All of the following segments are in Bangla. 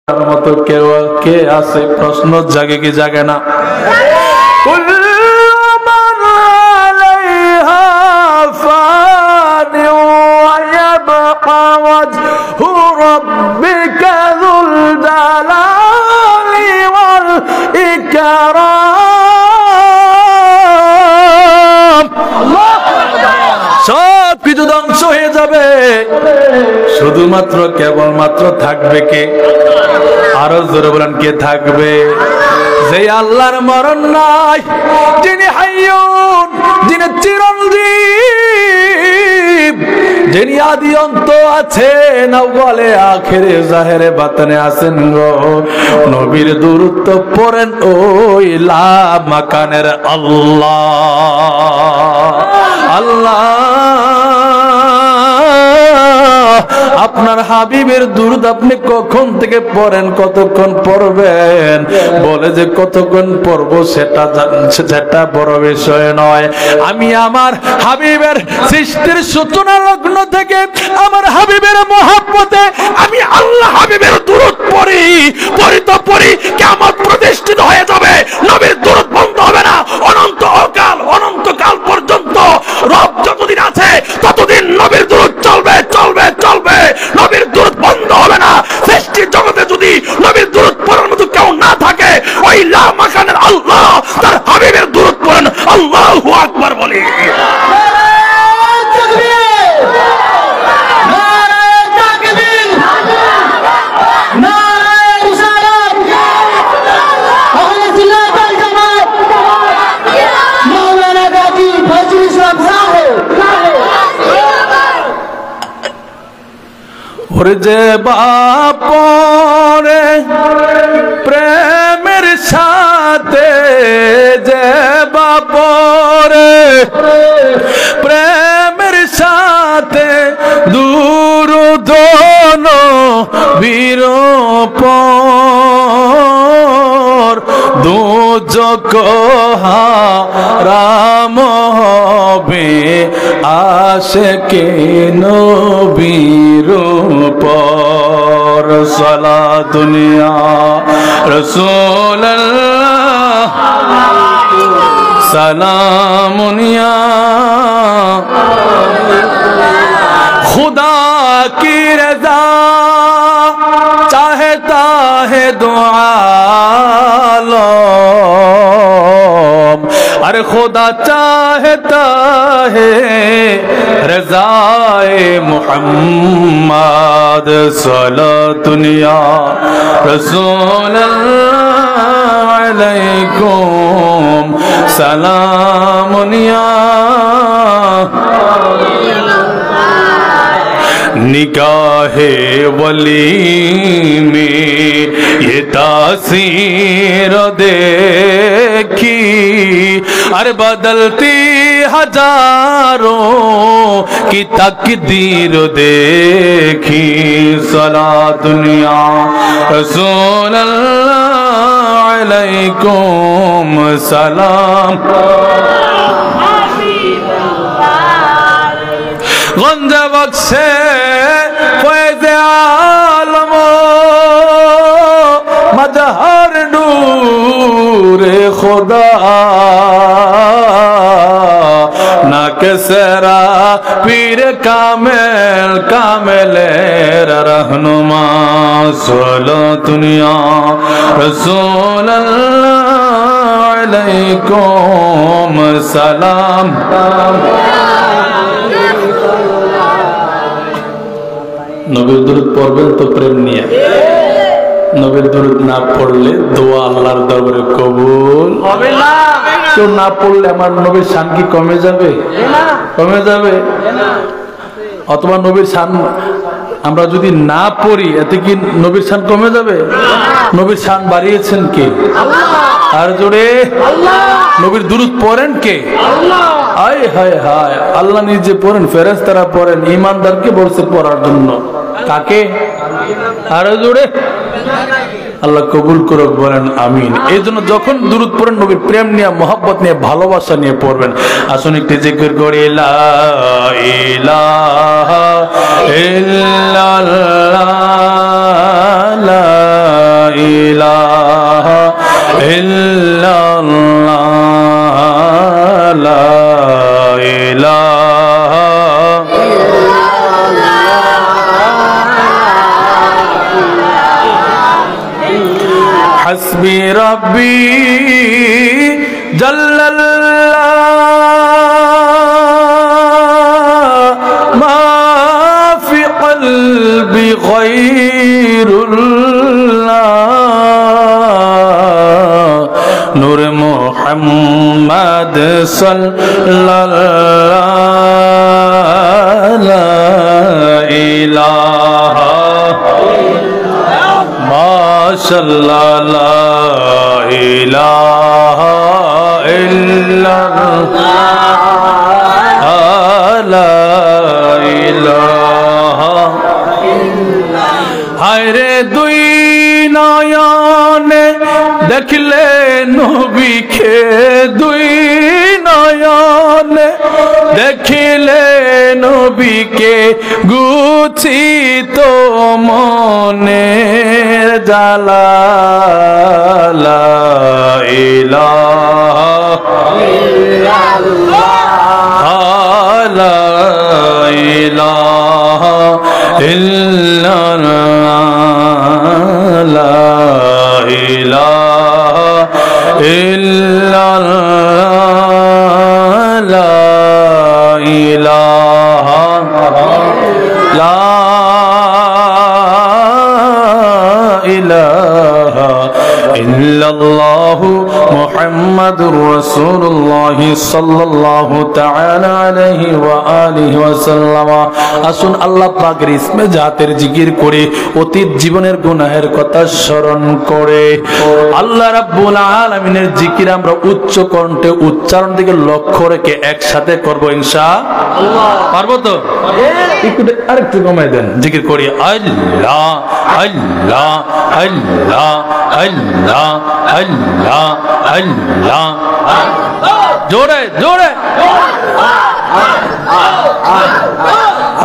মতো কেউ কে আছে? প্রশ্ন জাগে কি জাগে না? সব কিছু ধ্বংস হয়ে যাবে, শুধুমাত্র কেবলমাত্র থাকবে কে? আরো জোরে বলেন, কে থাকবে? যে আল্লাহর মরণ নাই, যিনি হাইয়ুন, যিনি চিরঞ্জীব, যিনি আদি অন্ত আছেন, আউয়ালে আখিরে জাহেরে বাতিনে আছেন গো। নবীর দুরূদ তো পড়েন ওই লা মাকানের আল্লাহ। আল্লাহ আপনার হাবিবের দুরূদ আপনি কখন থেকে পড়েন, কতক্ষণ পড়বেন? বলে যে কতক্ষণ পড়বো সেটা বড় বিষয় নয়। আমি আমার হাবিবের সৃষ্টির সূচনা লগ্ন থেকে আমার হাবিবের মহব্বতে আমি আল্লাহ হাবিবের দুরূদ পড়ি তো পড়ি, কিয়ামত প্রতিষ্ঠিত হয়ে যাবে, নবীর দুরূদ বন্ধ হবে না। অনন্তকাল পর্যন্ত রব যতদিন আছে ততদিন নবীর দুরূদ চলবে চলবে চলবে, নবীর দুরূদ বন্ধ হবে না। সৃষ্টির জগতে যদি নবীর দুরূদ পড়ার মতো কেউ না থাকে, ওই লা মাকানের আল্লাহ তার হাবিবের দুরূদ পড়েন। আল্লাহু আকবার বলি। ওরে যে বাপরে প্রেমের সাথে, যে বাপরে প্রেমের সাথে দুরূদ নবীর পর, দুজক হারাম হবে আশিকে নবীর পর। সালাতুন ইয়া রাসূলুল্লাহ, সালামুন ইয়া खुदा की रजा चाहता है दुआ लो, अरे खुदा चाहता है रज़ाए मुहम्मद। सलातुन या रसूलल्लाह अलैकुम सलामुन या निगाहे वली में ये तासीर देखी, अरे बदलती हजारों की तकदीर देखी। सलातुन या रसूलल्लाह अलैकुम सलाम। गंज बख्शे फैज़ आलम मजहर नूरे खुदा, ना कसरा पीर कामिल कामिलेर रहनुमा। सलातुन या रसूलल्लाह अलैकुम सलाम। নবীর দুরূদ পড়বেন তো প্রেম নিয়ে। নবীর দুরূদ না পড়লে দোয়া আল্লাহর দরবারে কবুল হবে না। কেউ না পড়লে আমার নবীর শান কি কমে যাবে? কমে যাবে। অথবা নবীর শান আমরা যদি না পড়ি, এতে কি নবীর শান কমে যাবে? নবীর শান বাড়িয়েছেন কে? আর জোরে নবীর দুরূদ পড়েন কে? হায় হায় হায়, আল্লাহ নিজে পড়েন, ফেরেশতারা পড়েন, ঈমানদারকে বলছে পড়ার জন্য। কাকে? আর জোরে আল্লাহ কবুল করুক, বলেন আমিন। এই জন্য যখন দুরূদ পড়েন নবীর প্রেম নিয়ে, মহব্বত নিয়ে, ভালোবাসা নিয়ে পড়বেন। আসুন একটু জিকির করি, লা ইলাহা ইল্লাল্লাহ, লা হাসবি রাব্বি জাল্লাল্লাহ মা ফি কলবি গায়রুল্লাহ নূর মুহাম্মদ সাল্লাল্লাহু লা ইলাহা মাশাআল্লাহ লা ইলাহা ইল্লাল্লাহ লা ইলাহা হায়রে দুই নয়নে দেখলে নবীকে দুই নয়নে দেখিলে নবীকে গুছিত মনের জালা লা ইলাহা ইল্লাল্লাহ লা ইলাহা ইল্লাল্লাহ লা ইলাহা ইল্লাল্লাহ লা ইলাহা লা ইলাহা ইল্লাল্লাহ মুহাম্মাদুর রাসূলুল্লাহ সাল্লাল্লাহু তাআলা আলাইহি ওয়া আলিহি ওয়াসাল্লাম। আসুন আল্লাহ পাকের ইসমে জাতের জিকির করে অতীত জীবনের গুনাহের কথা স্মরণ করে আল্লাহ রাব্বুল আলামিনের জিকির আমরা উচ্চ কণ্ঠে উচ্চারণ দিকে লক্ষ্য রেখে একসাথে করব ইনশাআল্লাহ। পারবো তো? একটু আরেকটু কমাই দেন, জিকির করি আল্লাহ আল্লাহ আল্লাহ আল্লাহ আল্লাহ আল্লাহ জোরে জোরে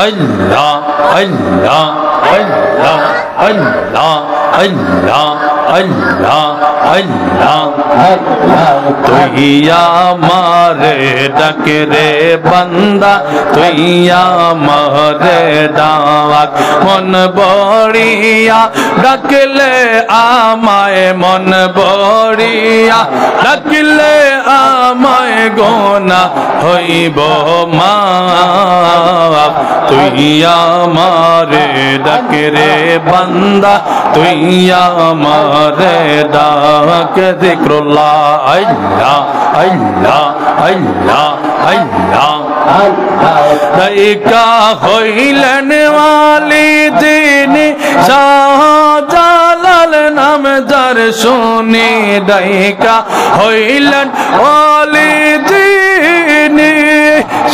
আল্লাহ আল্লাহ আল্লাহ আল্লাহ আল্লাহ আল্লাহ আল্লাহ তুই আমারে ডাকে রে বান্দা তুই আমারে ডাক মন বড়িয়া ডাকলে আমায় মন বড়িয়া ডাকলে আমায় গোনা হইব মাফ তুই আমারে ডাকে রে বান্দা তুই আমারে ডাক যিকরুল্লাহ আল্লাহ আল্লাহ আল্লাহ আল্লাহ দায়িকা হইলেন ওয়ালিদিন শাহজালাল নাম যার শুনি দায়িকা হইলেন ওয়ালিদিন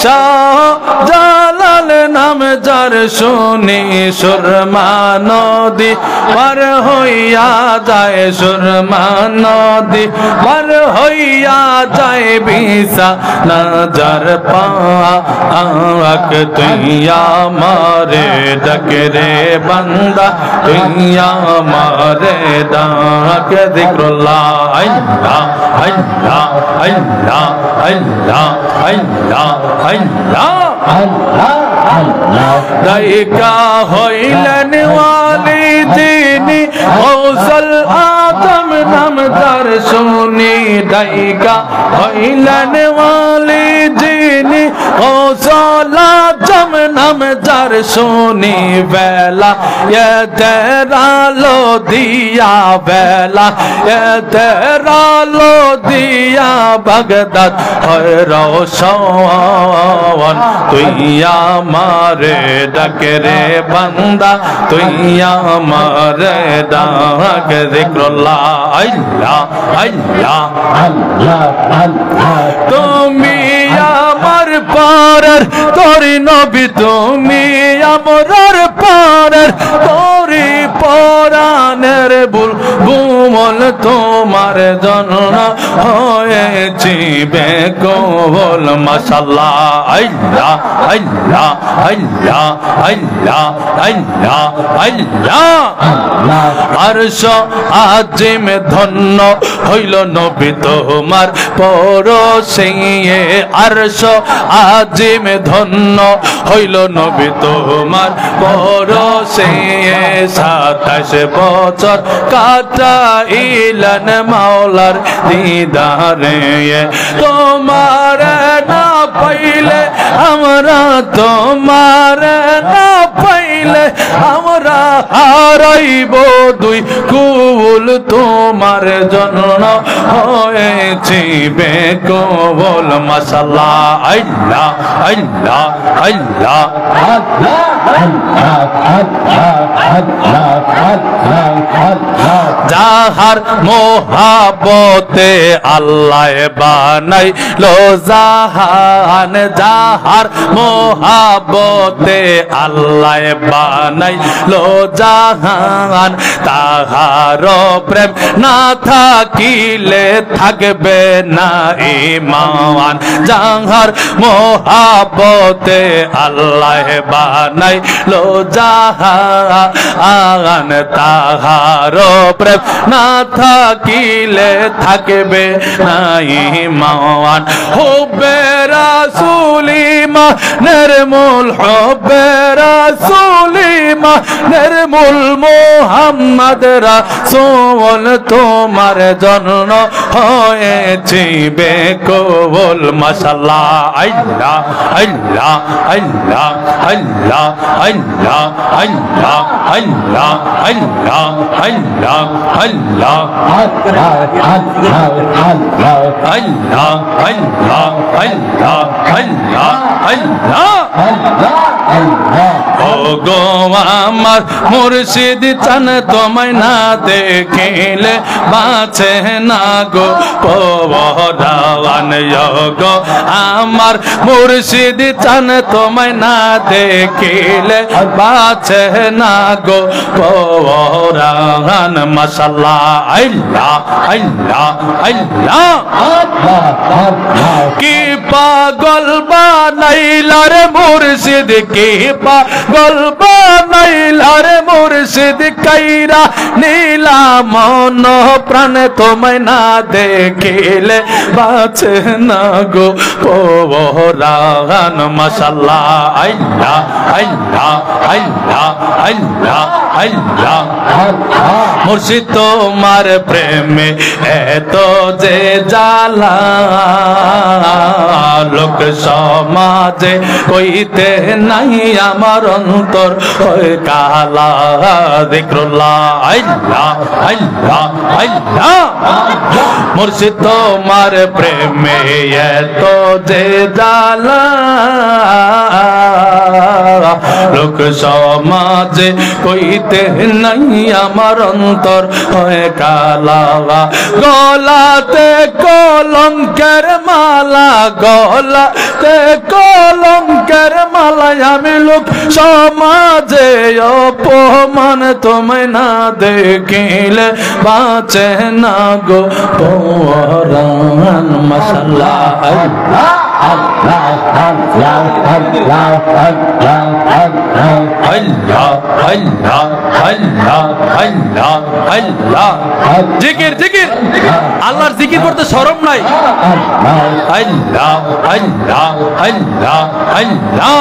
শাহজালাল নাম যার শুনি সুরমা নদী পার হইয়া যায় সুরমা নদী পার হইয়া যায় বিসা নজর পাক তুই আমারে ডাকে রে বান্দা তুই আমারে ডাক যিকরুল্লাহ আল্লাহ আল্লাহ আল্লাহ আল্লাহ আল্লাহ আল্লাহ দায়িকা হইলেন ওয়ালিদিন গৌসুল আজম নাম যার শুনি দায়িকা হইলেন ওয়ালিদিন গৌসুল আজম নাম যার শুনি বেলা তেরালো দিয়া বেলা তেরালো দিয়া বাগদাদ হয় রওশন তুই আমারে ডাকে রে বান্দা তুই আমারে ডাক যিকরুল্লাহ আল্লাহ আল্লাহ আল্লাহ আল্লাহ তুমি আমার পারের তোরি নবী তুমি আমার পারের তোরি পরাণের বুলবুল তোমার জন্য হয়েছি বেকবুল মাশাআল্লাহ আল্লাহ আল্লাহ আল্লাহ আল্লাহ আল্লাহ আল্লাহ আরশ আজিম ধন্য হইল নবী তোমার পরশে আরশ আজিম ধন্য হইল নবী তোমার পরশে 27 বছর কাটাইলেন মাওলার দিদারে তোমার না পাইলে আমরা তোমার না পাইলে আমরা হারাইব দুই কুল তোমার জন্য হয়েছি বেকবুল মাশাআল্লাহ আল্লাহ আল্লাহ আল্লাহ যাহার মোহাবতে আল্লাহ বানাইলো জাহান যাহার মোহাবতে আল্লাহ বানাইলো জাহান তাহার প্রেম না থাকিলে থাকবে না ঈমান যাহার মোহাবতে আল্লাহ বানাইলো জাহান তাহার প্রেম না থাকিলে থাকবে না ঈমান হুব্বে রাসূলি নির্মূল হুব্বে রাসূলি নির্মূল মুহাম্মদ রাসূল তোমার জন্য হয়েছি বেকবুল মাশাআল্লাহ আল্লাহ আল্লাহ আল্লাহ আল্লাহ আল্লাহ আল্লাহ আল্লাহ আল্লাহ আল্লাহ আল্লাহ আল্লাহ আল্লাহ আল্লাহ ও গো আমার মুর্শিদ চান তোমায় না দেখিলে বাঁচে না গো পবরান গো আমার মুর্শিদ চান তোমায় না দেখিলে বাঁচে না গো পবরান মাশাআল্লাহ আল্লাহ আল্লাহ আল্লাহ কি পাগল বানাইলা রে মুর্শিদ কি পাগল বানাইলা রে মুর্শিদ কাইরা নীলা মন প্রাণ তোমায় না দেখিলে বাঁচে না গো পবরান মাশাআল্লাহ আল্লাহ আল্লাহ আল্লাহ আল্লাহ আল্লাহ মুর্শিদ তোমার প্রেমে এত যে জ্বালা লোক সমাজে কইতে নাই আমার অন্তর হয় কালা যিকরুল্লাহ আল্লাহ আল্লাহ আল্লাহ মুর্শিদ তোমার প্রেমে এত যে জ্বালা লোক সমাজে কইতে নাই আমার অন্তর হয় কালা গলাতে কলঙ্কের মালা গলাতে কলঙ্কের মালা আমি লোক সমাজে অপমান তোমায় না দেখিলে বাঁচে না গো পবরান মাশাআল্লাহ আল্লাহ আল্লাহ আল্লাহ আল্লাহ আল্লাহ আল্লাহ আল্লাহ আল্লাহ আল্লাহ আল্লাহ জিকির জিকির আল্লাহর জিকির করতে শরম নাই আল্লাহ আল্লাহ আল্লাহ আল্লাহ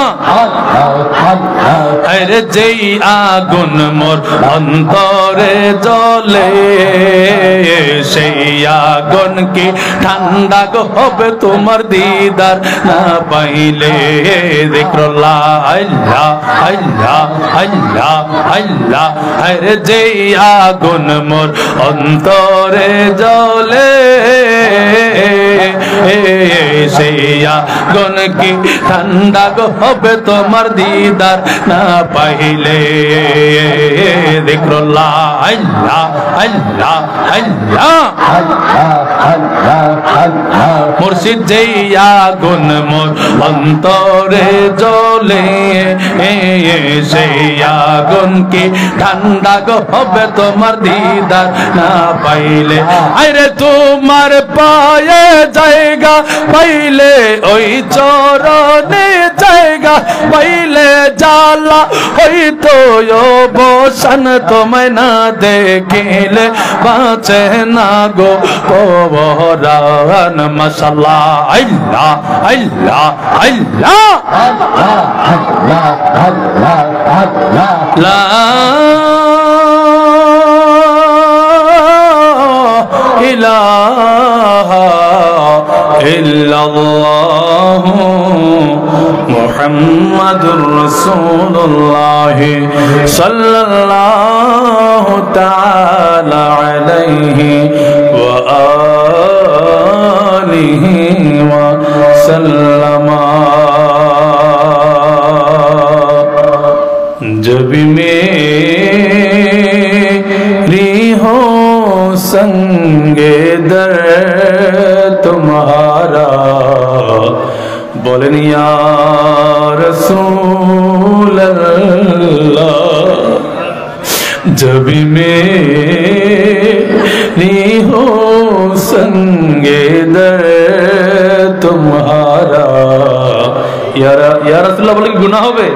আরে যেই আগুন মোর অন্তরে জ্বলে সেই আগুন কি ঠান্ডা হবে তোমার দিদার না পাইলে যিকরুল্লাহ আল্লাহ আল্লাহ আল্লাহ আল্লাহ আরে যেই আগুন মোর অন্তরে জ্বলে সেই আগুন কি ঠান্ডা হবে তোমার দিদার না পাইলে যিকরুল্লাহ আল্লাহ আল্লাহ আল্লাহ মুর্শিদ যেই আগুন মোর অন্তরে জ্বলে সেই আগুন কি ঠান্ডা হবে তোমার দিদার না পাইলে আরে তোমার পায়ে জায়গা পাইলে ওই চরণে জায়গা পাইলে জালা হইতো অবসান তোমায় না দেখিলে বাঁচে না গো পরাণ মাশাআল্লাহ আল্লাহ আল্লাহ আল্লাহ লা ইলাহা ইল্লাল্লাহ মুহাম্মাদুর রাসূলুল্লাহ সাল্লাল্লাহু তাআলা আলাইহি ওয়া আলিহি ওয়া সাল্লামা जब मेरी हो संगे दर तुम्हारा बोलन या रसूल अल्लाह जब मेरी हो संगे दर तुम्हारा या रसूल बोले कि गुनाह होबे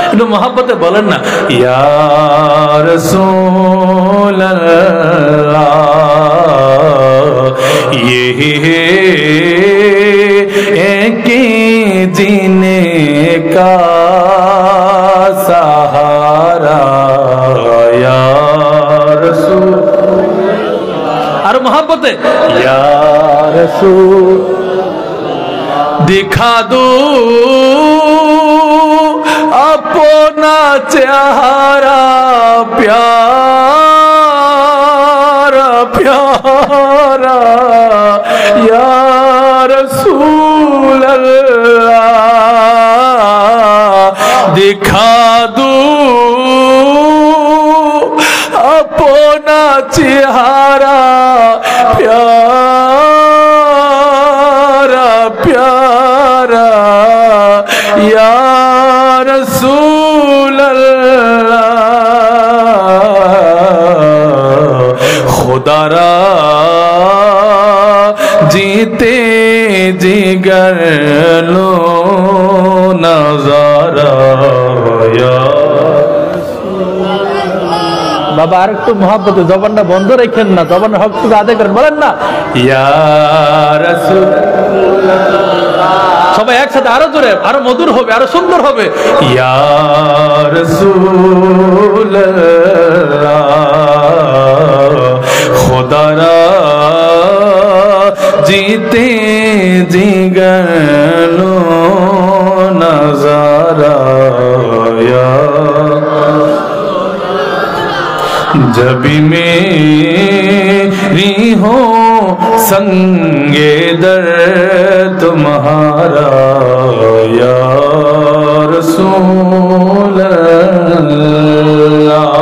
একটু মহব্বতে বলেন না ইয়া রাসূলুল্লাহ ইহি এক জিনে কা সাহারা ইয়া রাসূল আর মহব্বতে ইয়া রাসূল दिखा दो अपना चेहरा प्यारा प्यारा या रसूल अल्लाह दिखा दो अपना चेहरा प्यारा प्यारा या रसूल अल्लाह खुदारा जीते जिगर लो नजारा या বাবা আর একটু মহব্বতে জবানটা বন্ধ রাখেন না জবানের হক থেকে আদায় করেন বলেন না ইয়া রাসূলুল্লাহ সবাই একসাথে আরো জোরে আরো মধুর হবে আরো সুন্দর হবে ইয়া রাসূলুল্লাহ খোদারা জিতে জিগর নজারা ইয়া जब मेरी हो संगे दर तुम्हारा या रसूल अल्लाह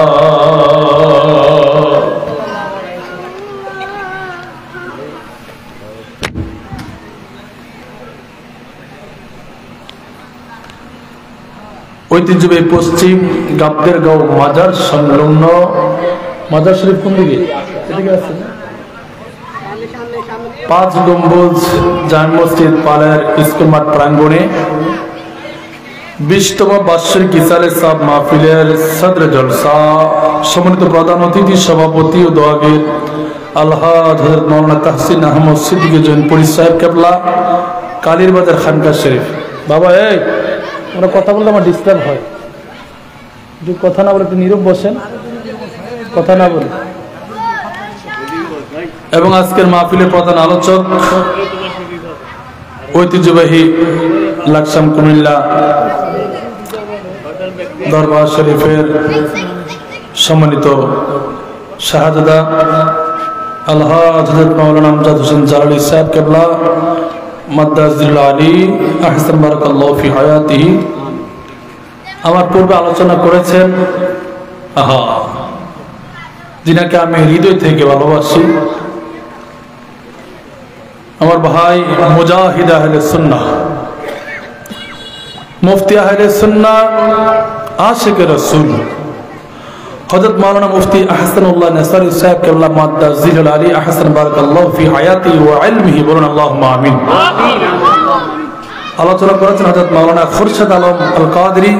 ঐতিহ্যবাহী পশ্চিম গাবদেরগাঁও মাজার সংলগ্ন মাজার শরীফ কোন দিকে এদিকে আছে 5 গম্বুজ জান মসজিদ পালের স্কুল মাঠ প্রাঙ্গণে 20তম বার্ষিক ইসালে সাব মাহফিলের সদর জলসা সম্মানিত প্রধান অতিথি সভাপতি ও দোয়াগীর আলহাজ হযরত মাওলানা তাহসিন আহমদ সিদ্দিকী জৈনপুরী সাহেব কেবলা কালীর বাজার খানকা শরীফ বাবা এই আমরা কথা বললে আমার ডিস্টার্ব হয় যদি কথা না বলে একটু নীরব বসেন কথা না বলে এবং আজকের মাহফিলের প্রধান আলোচক ঐতিহ্যবাহী লাকসাম কুমিল্লা দরবার শরীফের সম্মানিত শাহজাদা আলহাজ হযরত মাওলানা আমজাদ হোসেন জালালী সাহেব কেবলা মাদ্দাজিল্লাহ আলী আহসান বারাকাল্লাহু ফি হায়াতিহি আমার পূর্বে আলোচনা করেছেন যিনাকে আমি হৃদয় থেকে ভালোবাসি আমার ভাই মুজাহিদ আহলে সুন্নাহ মুফতি আহলে সুন্নাহ আশিক রাসূল হযরত মাওলানা মুফতি আহসানুল্লাহ নাসারী সাহেব কেবলা মাদ্দা জিলাল আলী আহসান বারাকাল্লাহু ফি হায়াতি ওয়া ইলমিহি, বলুন আল্লাহুম্মা আমিন। আলোচনা করেছেন হযরত মাওলানা খুরশেদ আলম আল কাদরি,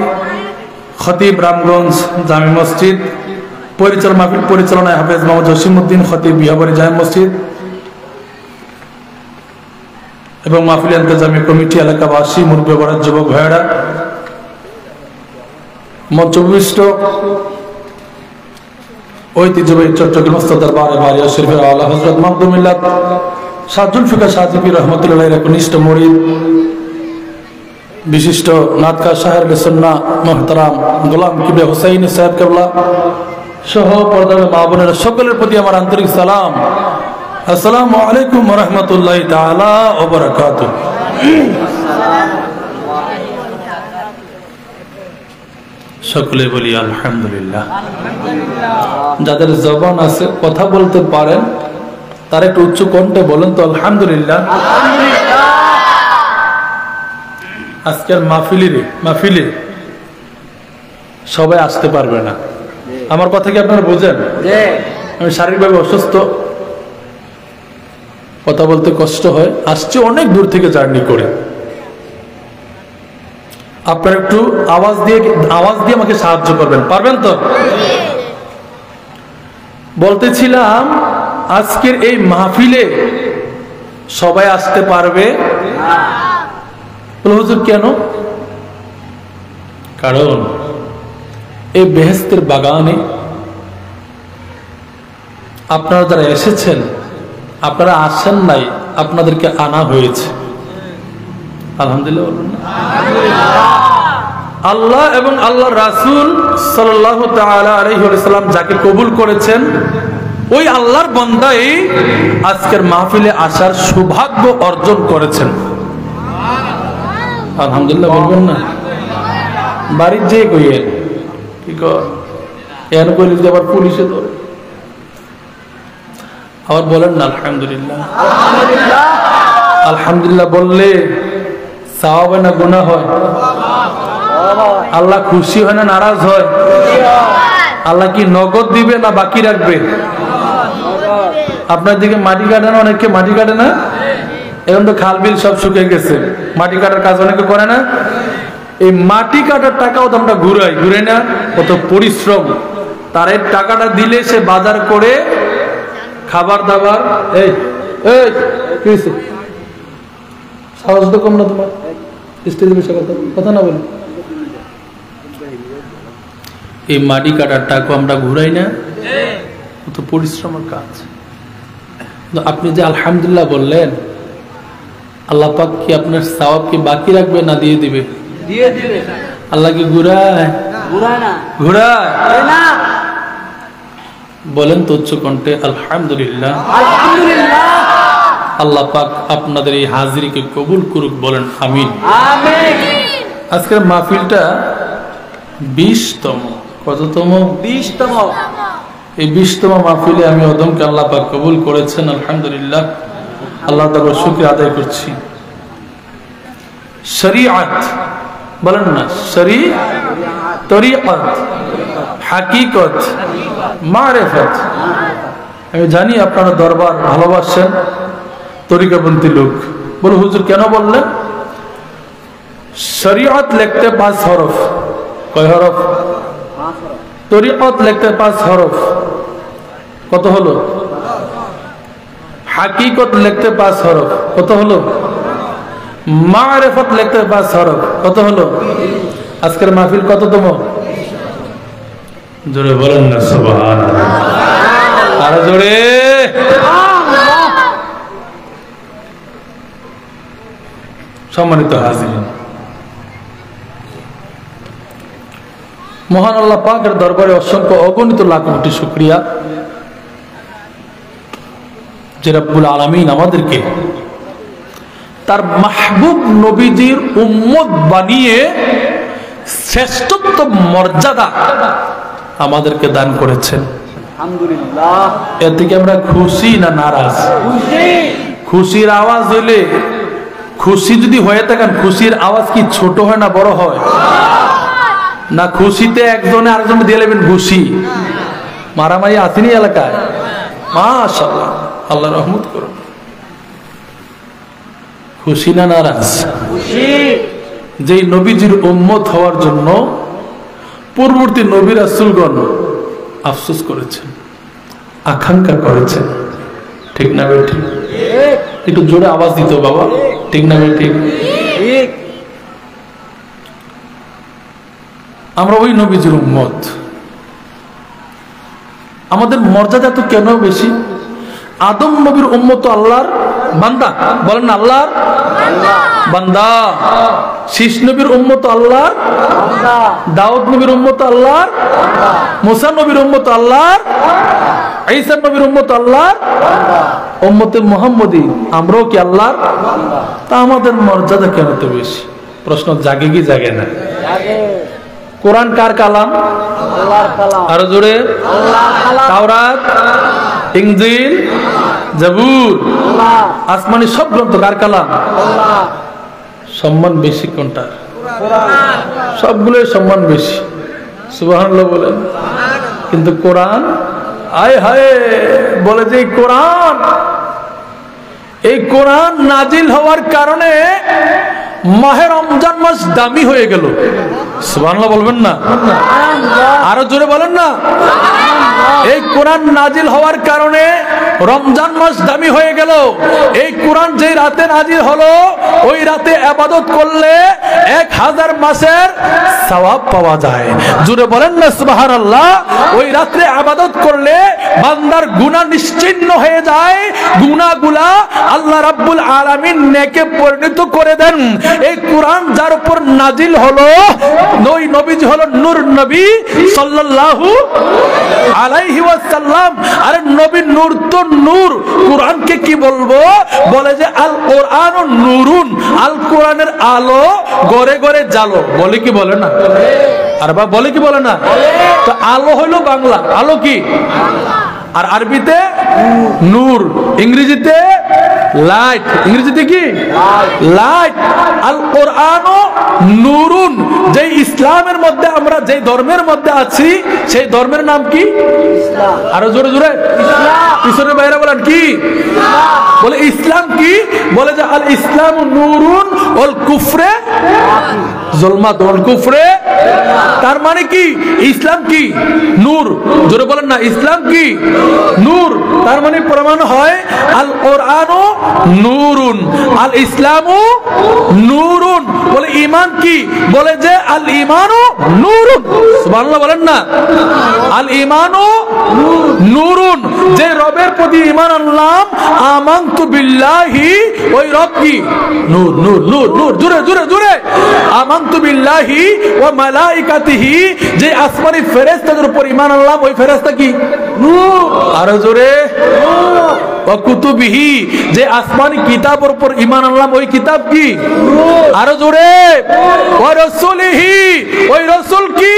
খতিব রামগঞ্জ জামি মসজিদ, মাহফিল পরিচালনায় হাফেজ মোহাম্মদ জসিমউদ্দিন খতিব বিহাবাড়ি জামি মসজিদ এবং মাহফিল ইন্তজামী কমিটি, এলাকাবাসী, মুরব্বী বড় যুবক ভাইয়েরা, মঞ্চবিষ্ট ঐতিহ্যবাহী চট্টগ্রামস্থ দরবারে বারিয়া শরীফের আলা হযরত মাহদুম মিল্লাত শাহ জুলফিকার শাহজিবি রহমতুল্লাহ এর কনিষ্ঠ মুরিদ, বিশিষ্ট নাতকা শাহের সুন্নাহ মুহতারাম গোলাম কিবরিয়া হুসাইন সাহেব কেবলা সহ পর্দার মা বোনেরা সকলের প্রতি আমার আন্তরিক সালাম। আসসালামু আলাইকুম ওয়া রাহমাতুল্লাহি তাআলা ওয়া বারাকাতুহু। সকলে বলি আলহামদুলিল্লাহ। যাদের জবান আছে, কথা বলতে পারেন, তারা একটু উচ্চ কণ্ঠে বলেন তো আলহামদুলিল্লাহ। আজকের মাহফিলে সবাই আসতে পারবে না, আমার কথা কি আপনারা বুঝেন? আমি শারীরিকভাবে অসুস্থ, কথা বলতে কষ্ট হয়, আসছে অনেক দূর থেকে জার্নি করে। আপনারা একটু আওয়াজ দিয়ে আমাকে সাহায্য করবেন, পারবেন তো? বলতেছিলাম আজকের এই মাহফিলে সবাই আসতে পারবে হুজুর, কেন? কারণ এই বেহেশতের বাগানে আপনারা যারা এসেছেন, আপনারা আসেন নাই, আপনাদেরকে আনা হয়েছে। আলহামদুলিল্লাহ বলুন না? আল্লাহ এবং আল্লাহ রাসূল সাল্লাল্লাহু তাআলা আলাইহি ওয়াসাল্লাম যাকে কবুল করেছেন, ওই আল্লাহর বান্দাই আজকের মাহফিলে আসার সৌভাগ্য অর্জন করেছেন। আলহামদুলিল্লাহ বলবেন না? বাড়ির যে কইয়েন কি এর কইলে যে আবার পুলিশে ধরে, আবার বলেন না আলহামদুলিল্লাহ। আলহামদুলিল্লাহ বললে সওয়াব হয় না গুনাহ হয়? আল্লাহ খুশি হয় না নারাজ হয়? আল্লাহ কি নগদ দিবে না বাকি রাখবে? আপনার দিকে মাটি কাটে না? অনেকে মাটি কাটে না? এখন তো খাল বিল সব শুকিয়ে গেছে, মাটি কাটার কাজ অনেকে করে না। এই মাটি কাটার টাকাও তো আমরা ঘুরাই না, কত পরিশ্রম। তার এই টাকাটা দিলে সে বাজার করে খাবার দাবার, এই সাহস তো কম না তোমার, স্টেজে বসে কথা না বলে। এই মাটি কাটার টাকা আমরা ঘুরাই না, কত পরিশ্রমের কাজ। আপনি যে আলহামদুলিল্লাহ বললেন, আল্লাহ পাক কি আপনার সওয়াব কি বাকি রাখবে না দিয়ে দিবে? আল্লাহ কি ঘুরায়? বলেন তো উচ্চ কণ্ঠে আলহামদুলিল্লাহ। আল্লাহ পাক আপনাদের এই হাজিরিকে কবুল করুক, বলেন আমিন। আজকের মাহফিলটা 20তম, কততম? 20তম। এই 20তম মাহফিলে আমি অদমকে আল্লাহ পাক কবুল করেছেন, আলহামদুলিল্লাহ। আল্লাহ তাআলার শুকরিয়া আদায় করছি। শরীয়ত বলেন না, তরিকত, হাকিকত, মারিফত। আমি জানি আপনারা দরবার ভালোবাসেন, তরিকাপন্থী লোক। বলো হুজুর কেন বললেন? শরীয়ত লিখতে 5 হরফ, কয় হরফ? তরিকত লিখতে 5 হরফ, কত হলো? হাকিকত লিখতে 5 হরফ, কত হলো? মারিফত লিখতে 5 হরফ, কত হলো? আজকের মাহফিল কততম? জোরে বলেন না সুবহানাল্লাহ, আরো জোরে। সম্মানিত হাজিরিন, মহান আল্লাহ পাকের দরবারে অসংখ্য অগণিত লাখ কোটি শুকরিয়া যে রব্বুল আলামিন আমাদেরকে তার মাহবুব নবীজির উম্মত বানিয়ে শ্রেষ্ঠত্ব মর্যাদা আমাদেরকে দান করেছেন। আলহামদুলিল্লাহ। এর থেকে আমরা খুশি না নারাজ? খুশির আওয়াজ হইলে, খুশি যদি হয়ে থাকেন, খুশির আওয়াজ কি ছোট হয় না বড় হয়? না খুশিতে একজনে আরেকজনে দিয়ে নেবেন খুশি, মারামারি আসেনি এলাকায়? মাশাআল্লাহ, আল্লাহ রহমত করুন। খুশি না নারাজ? যেই নবীজির উম্মত হওয়ার জন্য পূর্ববর্তী নবী রাসূলগণ আফসোস করেছেন, আকাঙ্ক্ষা করেছেন। ঠিক না ভাই? ঠিক। একটু জোরে আওয়াজ দিত বাবা, ঠিক না ভাই? ঠিক। আমরা ওই নবীজির উম্মত। আমাদের মর্যাদা তো কেন বেশি? আদম নবীর উম্মত তো আল্লাহর বান্দা, বলেন আল্লাহর বান্দা। শীষ নবীর উম্মত আল্লাহর, দাউদ নবীর উম্মত আল্লাহর, মুসা নবীর উম্মত আল্লাহর, ঈসা নবীর উম্মত আল্লাহর, উম্মতে মুহাম্মদী আমরাও কি আল্লাহর? তা আমাদের মর্যাদা কেন তো বেশি? প্রশ্ন জাগে কি জাগে না? কোরআন কার কালাম? আল্লাহর কালাম। আরো জোরে, আল্লাহর কালাম। তাওরাত, ইনজিল, জাবুর, আসমানি সব গ্রন্থ কার কালাম? আল্লাহ। সম্মান বেশি কোনটা? কোরআন। সবগুলোর সম্মান বেশি, সুবহানাল্লাহ বলেন। কিন্তু কোরআন, আয় হায়, বলে যে এই কোরআন নাজিল হওয়ার কারণে মাহে রমজান মাস দামি হয়ে গেল। সুবহানাল্লাহ বলবেন না? আরো জোরে বলেন না। এই কোরআন নাজিল হওয়ার কারণে রমজান মাস দামি হয়ে গেল। এই কোরআন যে রাতে নাজিল হলো, ওই রাতে ইবাদত করলে 1000 মাসের সওয়াব পাওয়া যায়। জোরে বলেন না সুবহানাল্লাহ। ওই রাতে ইবাদত করলে বান্দার গুনাহ নিশ্চিহ্ন হয়ে যায়, গুনাহগুলা আল্লাহ রাব্বুল আলামিন নেকে পরিণত করে দেন। এই কোরআন যার উপর নাজিল হলো, ওই নবীজি হলো নূর নবী সাল্লাল্লাহু আলাইহি ওয়াসাল্লাম। আরে নবী নূর তো নূর, কোরআনকে কি বলবো? বলে যে আল কোরআন নূরুন, আল কোরআনের আলো গড়ে গড়ে জালো। বলে কি বলে না? আর বা বলে কি বলে না? তো আলো হলো বাংলা, আলো কি? আর আরবিতে নূর, ইংরেজিতে লাইট। ইংরেজিতে কি? লাইট। আল কোরআন নূরুন। যে ইসলামের মধ্যে আমরা, যে ধর্মের মধ্যে আছি, সেই ধর্মের নাম কি? ইসলাম। আরো জোরে জোরে, পিছনে বাইরে বলেন কি? বলে ইসলাম কি? বলে যে আল ইসলাম নূরুন ওয়াল কুফরে জুলমাত ওয়াল কুফরে। তার মানে কি? ইসলাম কি? নূর। জোরে বলেন না, ইসলাম কি? নূর। তার মানে প্রমাণ হয় আল কোরআন নূরুন, আল ইসলামু নূরুন। বলে ঈমান কি? বলে যে আল ঈমানু নূরুন। সুবহানাল্লাহ বলেন না। আল ঈমানু নূরুন। যে রবের প্রতি ঈমান আনলাম, আমানতু বিল্লাহি, ওই রব কি? নূর নূর নূর নূর। জোরে জোরে জোরে। আমানতু বিল্লাহি ওয়া মালাইকাতিহি। যে আসমানি ফেরেশতাদের উপর ঈমান আনলাম, ওই ফেরেশতা কি? নূর। আরো জোরে। ওয়া কুতুবিহি। যে আসমানি কিতাবের উপর ঈমান আনলাম, ওই কিতাব কি? আরো জোরে। ওয়া রাসূলিহি। ওই রাসূল কি?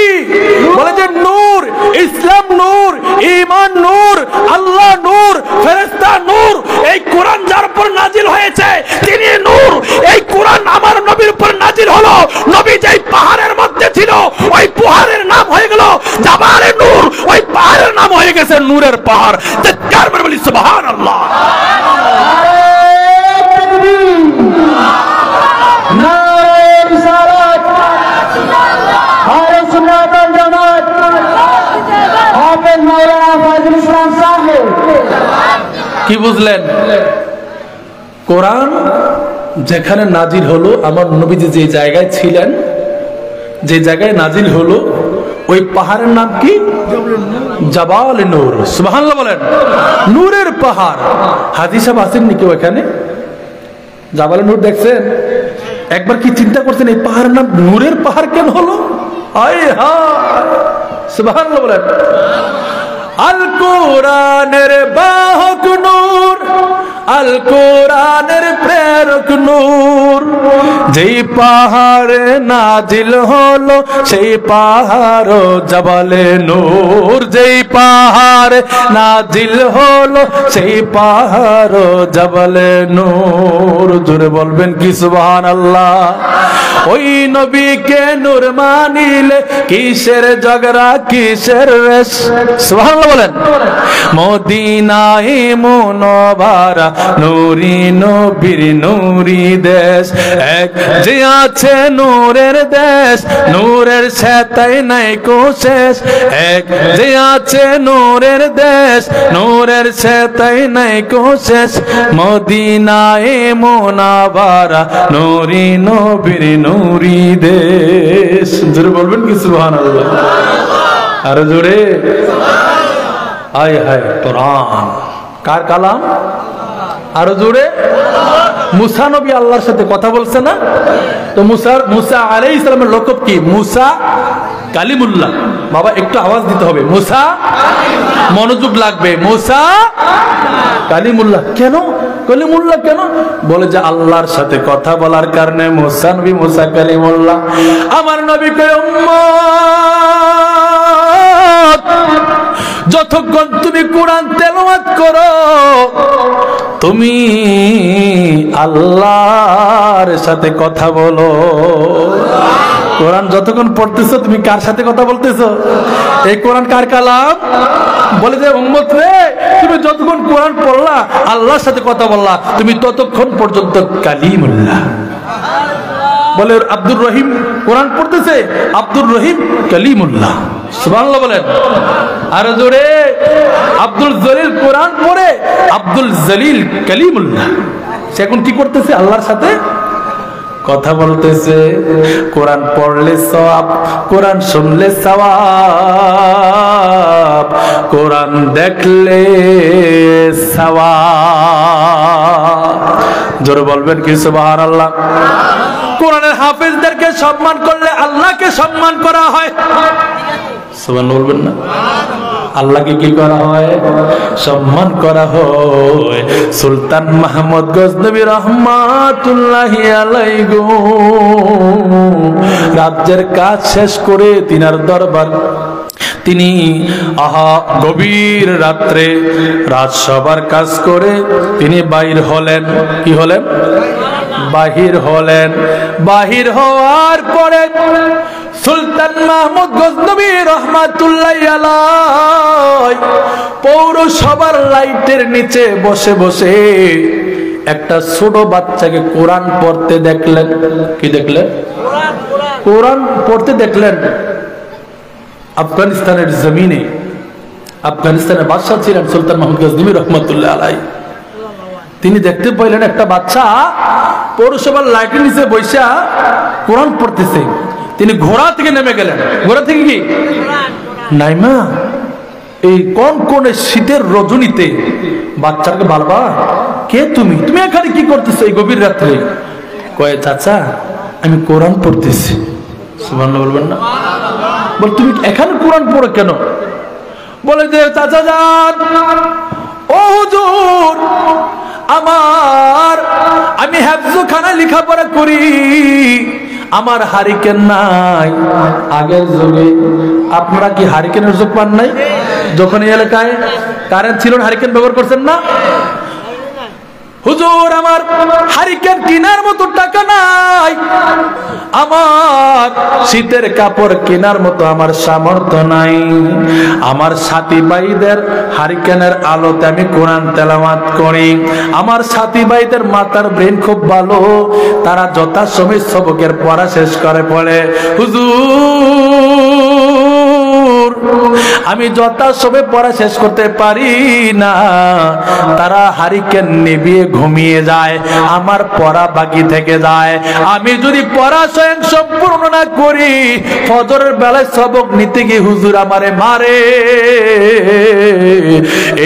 বলে যে নূর। ইসলাম নূর, ঈমান নূর, আল্লাহ নূর, ফেরেশতা নূর। এই কোরআন যার উপর নাজিল হয়েছে, তিনি নূর। এই কোরআন আমার নবীর উপর নাজিল হলো। নবী যেই পাহাড়ের মধ্যে ছিল, ওই পাহাড়ের নাম হয়ে গেল জাবালে নূর। ওই পাহাড়ের নাম হয়ে গেছে নূরের পাহাড়। চিৎকার করে বলি সুবহানাল্লাহ। কি বুঝলেন? কোরআন যেখানে নাজিল হলো, আমার নবীজি যে জায়গায় ছিলেন, যে জায়গায় নাজিল হলো, ওই পাহাড়ের নাম কি? জাবাল নূর। সুবহানাল্লাহ বলেন। নূরের পাহাড়। হাজী সাহেব আসেননি কেউ এখানে? জাবাল নূর দেখছেন? একবার কি চিন্তা করছেন এই পাহাড়ের নাম নূরের পাহাড় কেন হলো? আয় হায়, সুবহানাল্লাহ বলেন। আল কোরআনের বাহক নূর, আল কোরআনের প্রেরক নূর। যেই পাহাড়ে নাজিল হলো, সেই পাহাড় জাবালে নূর। যেই পাহাড়ে নাজিল হলো, সেই পাহাড় জাবালে নূর। জোরে বলবেন কি সুবহানাল্লাহ। ওই নবীকে নূর মানিলে কিসের ঝগড়া কিসের রেশ। সুবহানাল্লাহ বলেন। মদিনায় মুনওয়ারা নূরি নবীর নূরি দেশ, এক যে আছে নূরের দেশ, নূরের সেতাই নাই কো শেষ। এক যে আছে নূরের দেশ, নূরের সেতাই নাই কো শেষ। মদিনায় মুনওয়ারা নূরি নবীর নূরি দেশ। জোরে বলবেন কি সুবহানাল্লাহ? আরো জোরে। হায় হায়, কোরআন কার কালাম? আরো জোরে। মুসা নবী আল্লাহর সাথে কথা বলছে না? তো মুসা আলাইহিস সালামের লকব কি? মুসা কালিমুল্লাহ। বাবা একটু আওয়াজ দিতে হবে, মুসা, মনোযোগ লাগবে। মুসা কালিমুল্লাহ। কেন কালিমুল্লাহ কেন? বলে যে আল্লাহর সাথে কথা বলার কারণে মুসা নবী মুসা কালিমুল্লাহ। আমার নবী কয় উম্মত, যতক্ষণ তুমি কোরআন তেলাওয়াত করো তুমি আল্লাহর সাথে কথা বলো। কোরআন যতক্ষণ পড়তেছো তুমি কার সাথে কথা বলতেছো? এই কোরআন কার কালাম? বলে যে উম্মত রে, তুমি যতক্ষণ কোরআন পড়লা আল্লাহর সাথে কথা বললা, তুমি ততক্ষণ পর্যন্ত কালিমুল্লাহ। বলে আব্দুর রহিম কোরআন পড়তেছে, আব্দুর রহিম কালিমুল্লাহ। সুবহানাল্লাহ বলেন। আর জোরে। আব্দুল জলিল কোরআন পড়ে, আব্দুল জলিল কালিমুল্লাহ। সে এখন কি করতেছে? আল্লাহর সাথে কথা বলতেছে। কোরআন পড়লে সওয়াব, কোরআন শুনলে সওয়াব, কোরআন দেখলে সওয়াব। জোরে বলবেন কি সুবহানাল্লাহ? কোরআনের হাফেজদেরকে সম্মান করলে আল্লাহকে সম্মান করা হয়। সুবহানাল্লাহ বলবেন না? আল্লাহকে কি করা হয়? সম্মান করা হয়। সুলতান মাহমুদ গজনবী রহমাতুল্লাহি আলাইহি রাজ্যের কাজ শেষ করে তিনার দরবার, তিনি গভীর রাত্রে রাজসভার কাজ করে তিনি বাইর হলেন। কি হলেন? বাহির হলেন। বাহির হওয়ার পরে সুলতান মাহমুদ গজনবী রাহমাতুল্লাহি আলাইহি পৌরসভার লাইটের নিচে বসে বসে একটা ছোট বাচ্চাকে কোরআন পড়তে দেখলেন। কি দেখলেন? কোরআন পড়তে দেখলেন। আফগানিস্তানের জমিনে, আফগানিস্তানের বাদশাহ ছিলেন সুলতান মাহমুদ গজনবী রাহমাতুল্লাহি আলাইহি। তিনি দেখতে পাইলেন একটা বাচ্চা পৌরসভার লাইটের নিচে বসে কোরআন পড়তেছে। তিনি ঘোড়া থেকে নেমে গেলেন। ঘোড়া থেকে কি নাইমা এই কোন শীতের রজনীতে বাচ্চাকে বলবা, কে তুমি? তুমি এখানে কি করতেছো এই গভীর রাত্রে? কয়ে চাচা আমি কোরআন পড়তেছি। সুবহানাল্লাহ বলবেন না? বল তুমি এখানে কোরআন পড়ো কেন? বলে যে চাচা যান, ও হুজুর, আমি হেফজখানা লেখাপড়া করি, আমার হারিকেন নাই। আগের যুগে আপনারা কি হারিকেনের যুগ পান নাই? যখন এই এলাকায় কারেন্ট ছিল হারিকেন ব্যবহার করছেন না? হুজুর আমার হারিকেন কেনার মতো টাকা নাই, আমার শীতের কাপড় কেনার মতো আমার সামর্থ্য নাই। আমার সাথী ভাইদের হারিকেনের আলোতে আমি কোরআন তেলাওয়াত করি। আমার সাথী ভাইদের মাথার ব্রেন খুব ভালো, তারা যথাসময়ে সবকের পড়া শেষ করে পড়ে। হুজুর আমি যথাসময়ে পড়া শেষ করতে পারি না, তারা হারিকেন নিভিয়ে ঘুমিয়ে যায়, আমার পড়া বাকি থেকে যায়। আমি যদি পড়া স্বয়ং সম্পূর্ণ না করি, ফজরের বেলায় সবক নিতে গিয়ে হুজুর আমারে মারে।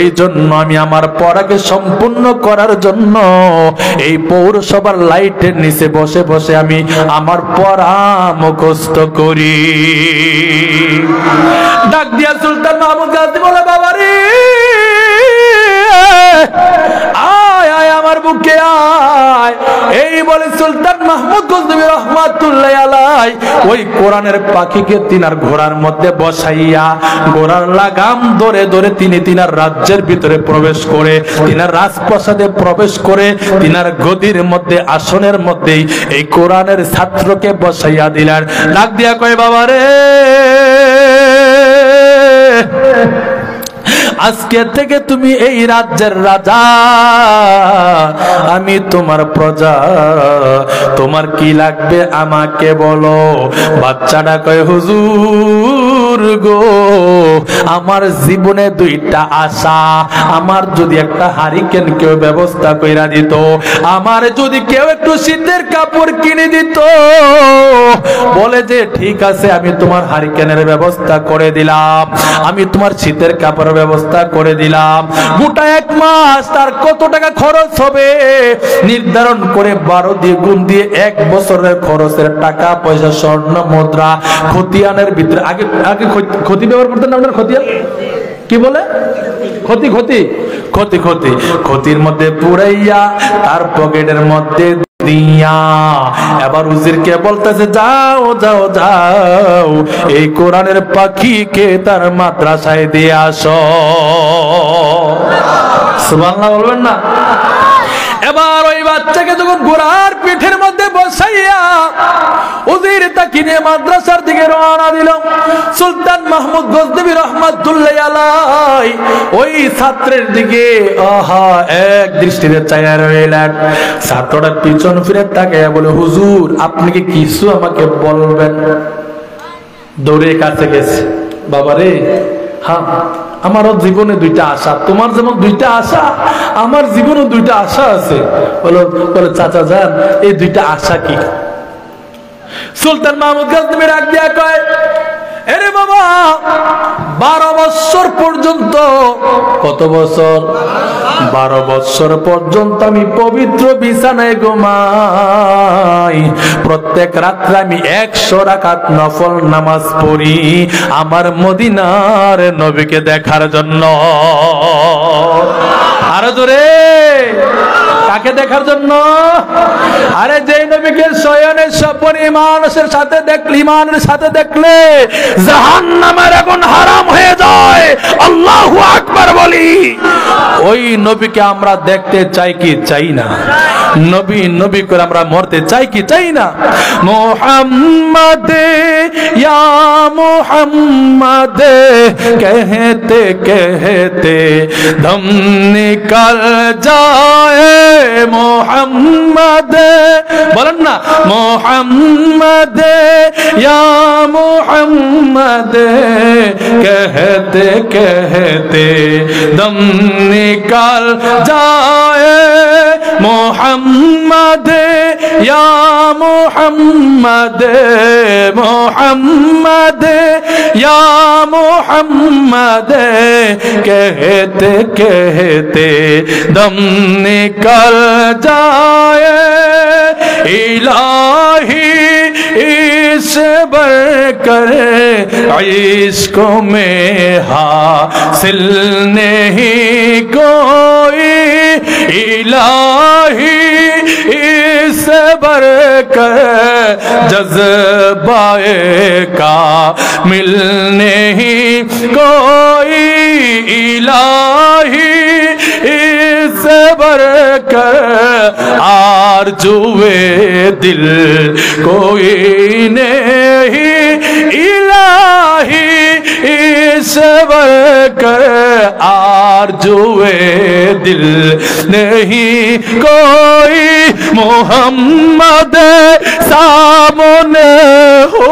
এই জন্য আমি আমার পড়াকে সম্পূর্ণ করার জন্য এই পৌরসভার লাইটের নিচে বসে বসে আমি আমার পড়া মুখস্থ করি। ডাক দিয়া সুলতান মাহমুদ গাজী বলে, বাবারে আয় আয় আমার বুকে আয়। এই বলে সুলতান মাহমুদ গজনবী রহমাতুল্লাহ আলাইহি ওই কোরআনের পাখিকে তিনার ঘোড়ার মধ্যে বসাইয়া ঘোড়ার লাগাম ধরে ধরে তিনি তিনার রাজ্যের ভিতরে প্রবেশ করে তিনার রাজপ্রাসাদে প্রবেশ করে তিনার গদির মধ্যে আসনের মধ্যেই এই কোরআনের ছাত্রকে বসাইয়া দিলেন। ডাক দিয়া কয় বাবা রে, আজকে থেকে তুমি এই রাজ্যের রাজা, আমি তোমার প্রজা, তোমার কি লাগবে আমাকে বলো। বাচ্চাটা কয় হুজুর গো, আমার জীবনে দুইটা আশা, আমার যদি একটা হারিকেন কেউ ব্যবস্থা কইরা দিত, আমার যদি কেউ একটু শীতের কাপড় কিনে দিত। বলে যে ঠিক আছে, আমি তোমার হারিকেনের ব্যবস্থা করে দিলাম, আমি তোমার শীতের কাপড়ের ব্যবস্থা করে দিলাম। গোটা 1 মাস তার কত টাকা খরচ হবে নির্ধারণ করে 12 দিয়ে গুণ দিয়ে 1 বছরের খরচের টাকা পয়সা স্বর্ণ মুদ্রা খতিয়ানের ভিতরে আগে আগে ক্ষতি ব্যবহার করতেন না আপনার খতিয়ান কি বলে ক্ষতি ক্ষতি ক্ষতি ক্ষতি ক্ষতির মধ্যে পুরাইয়া তার পকেটের মধ্যে দিয়া এবার উজিরকে বলতেছে যাও যাও যাও এই কোরআনের পাখিকে তার মাদ্রাসায় দিয়ে আসো। সুবহানাল্লাহ বলবেন না? এবার ওই বাচ্চাকে যখন ঘোড়ার পিঠের মধ্যে বসাইয়া উজির তাকে নিয়ে মাদ্রাসার দিকে রওনা দিল। সুলতান মাহমুদ গজনবী রহমাতুল্লাহ আলাইহি ওই ছাত্রের দিকে আহা এক দৃষ্টিতে চাইয়া রইলেন। ছাত্রটা পিছন ফিরে তাকাইয়া বলে হুজুর আপনি কি কিছু আমাকে বলবেন? দৌড়ে কাছে গেছে, বাবারে হ্যাঁ আমারও জীবনে 2টা আশা, তোমার যেমন 2টা আশা আমার জীবনে 2টা আশা আছে। বলে চাচা যান এই 2টা আশা কি? সুলতান মাহমুদ গজনবী রাগ দিয়া কয় আরে বাবা 12 বছর পর্যন্ত, কত বছর? 12 বছর পর্যন্ত আমি পবিত্র বিছানায় ঘুমাই, প্রত্যেক রাত্রে আমি 100 রাকাত নফল নামাজ পড়ি আমার মদিনার নবীকে দেখার জন্য। আরো জোরে, কাকে দেখার জন্য? আরে যেই নবীকে শয়নের স্বপ্নে মানুষের সাথে দেখলে, ইমানের সাথে দেখলে জাহান্নামের আগুন হারাম হয়ে যায়, আল্লাহু আকবার বলি, ওই নবীকে আমরা দেখতে চাই কি চাই না? নবী নবী করে আমরা মরতে চাই কি চাই না? মুহাম্মদ ইয়া মুহাম্মদ कहते कहते दम निकल जाए मोहम्मद, बोलन ना मोहम्मद या मोहम्मद कहते कहते दम निकल जाए मोहम्मद या मोहम्मद मोहम्मद या मोहम्मद कहते कहते दम निकल जाए इलाही इस बढ़कर इश्क में हासिल नहीं कोई, इलाही इस बढ़कर जज्बाए का मिल नहीं कोई, इलाही इस बढ़कर आरज़ुए दिल कोई नहीं, इलाही इस बढ़कर आरज़ुए दिल नहीं कोई, मोहम्मद सामने हो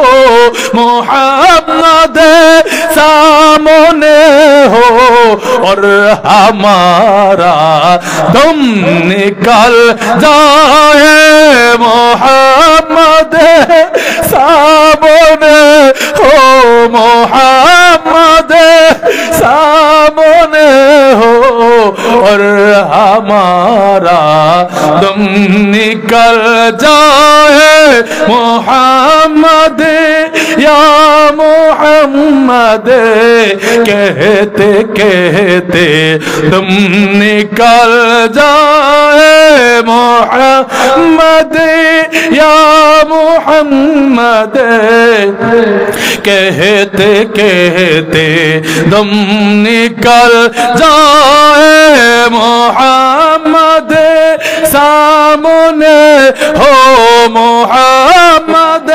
मोहम्मद सामने हो और हमारा दम निकल जाए, मोहम्मद सामने हो मोहम्मद सामने हो और हमारा दम निकल जाए, मोहम्मद या मोहम्मद मोहम्मद कहते कहते दम निकल जाए मोहम्मद या मोहम्मद कहते कहते दम निकल जाए मोहम्मद सामने हो मोहम्मद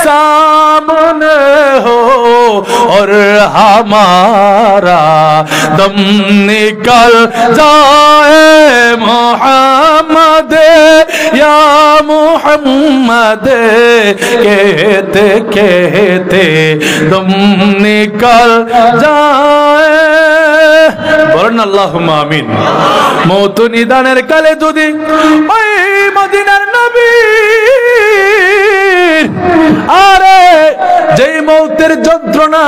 सामने हो और हमारा दम निकल जाए मोहम्मद या मोहम्मद कहते कहते दम निकल जाए বলেন আল্লাহুম্মা আমিন। মওত নিদানের কালে যদি ওই মদিনার নবী আরে যেই মওতের যন্ত্রণা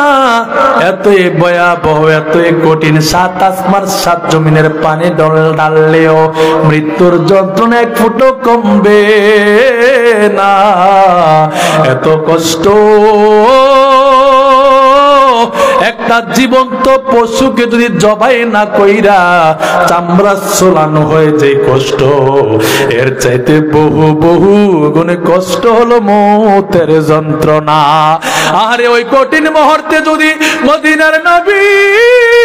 এতই ভয়াবহ এতই কঠিন, সাত আসমান সাত জমিনের পানি ঢাললেও মৃত্যুর যন্ত্রণা এক ফুটো কমবে না, এত কষ্ট একটা জীবন্ত পশুকে যদি জবাই না কইরা চামড়া ছোলানো হয় যে কষ্ট, এর চাইতে বহু বহু গুণে কষ্ট হলো মওতের যন্ত্রণা। আরে ওই কঠিন মুহূর্তে যদি মদিনার নবীর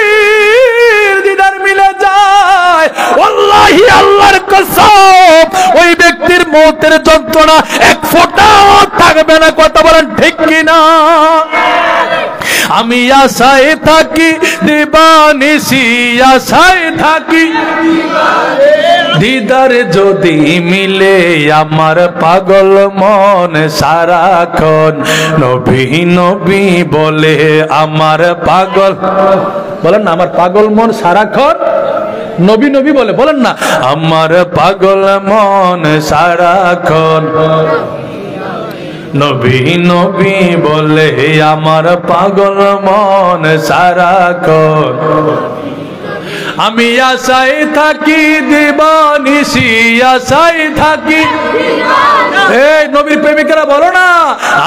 দিদার মিলে যায়, ওয়াল্লাহি আল্লাহর কসম ওই ব্যক্তির মওতের যন্ত্রণা এক ফোঁটাও থাকবে না। কথা বলেন ঠিক কিনা? আমি আশায় থাকি দিবানিশি আশায় থাকি, দিদার যদি মিলে আমার পাগল মন সারাক্ষণ নবী নবী বলে আমার পাগল, বলেন না আমার পাগল মন সারাক্ষণ নবী নবী বলে, বলেন না আমার পাগল মন সারাক্ষণ নবী নবী বলে আমার পাগল মন সারাক্ষণ। আমি আশায় থাকি দিবানিশি আশায় থাকি, এই নবীর প্রেমিকেরা বলো না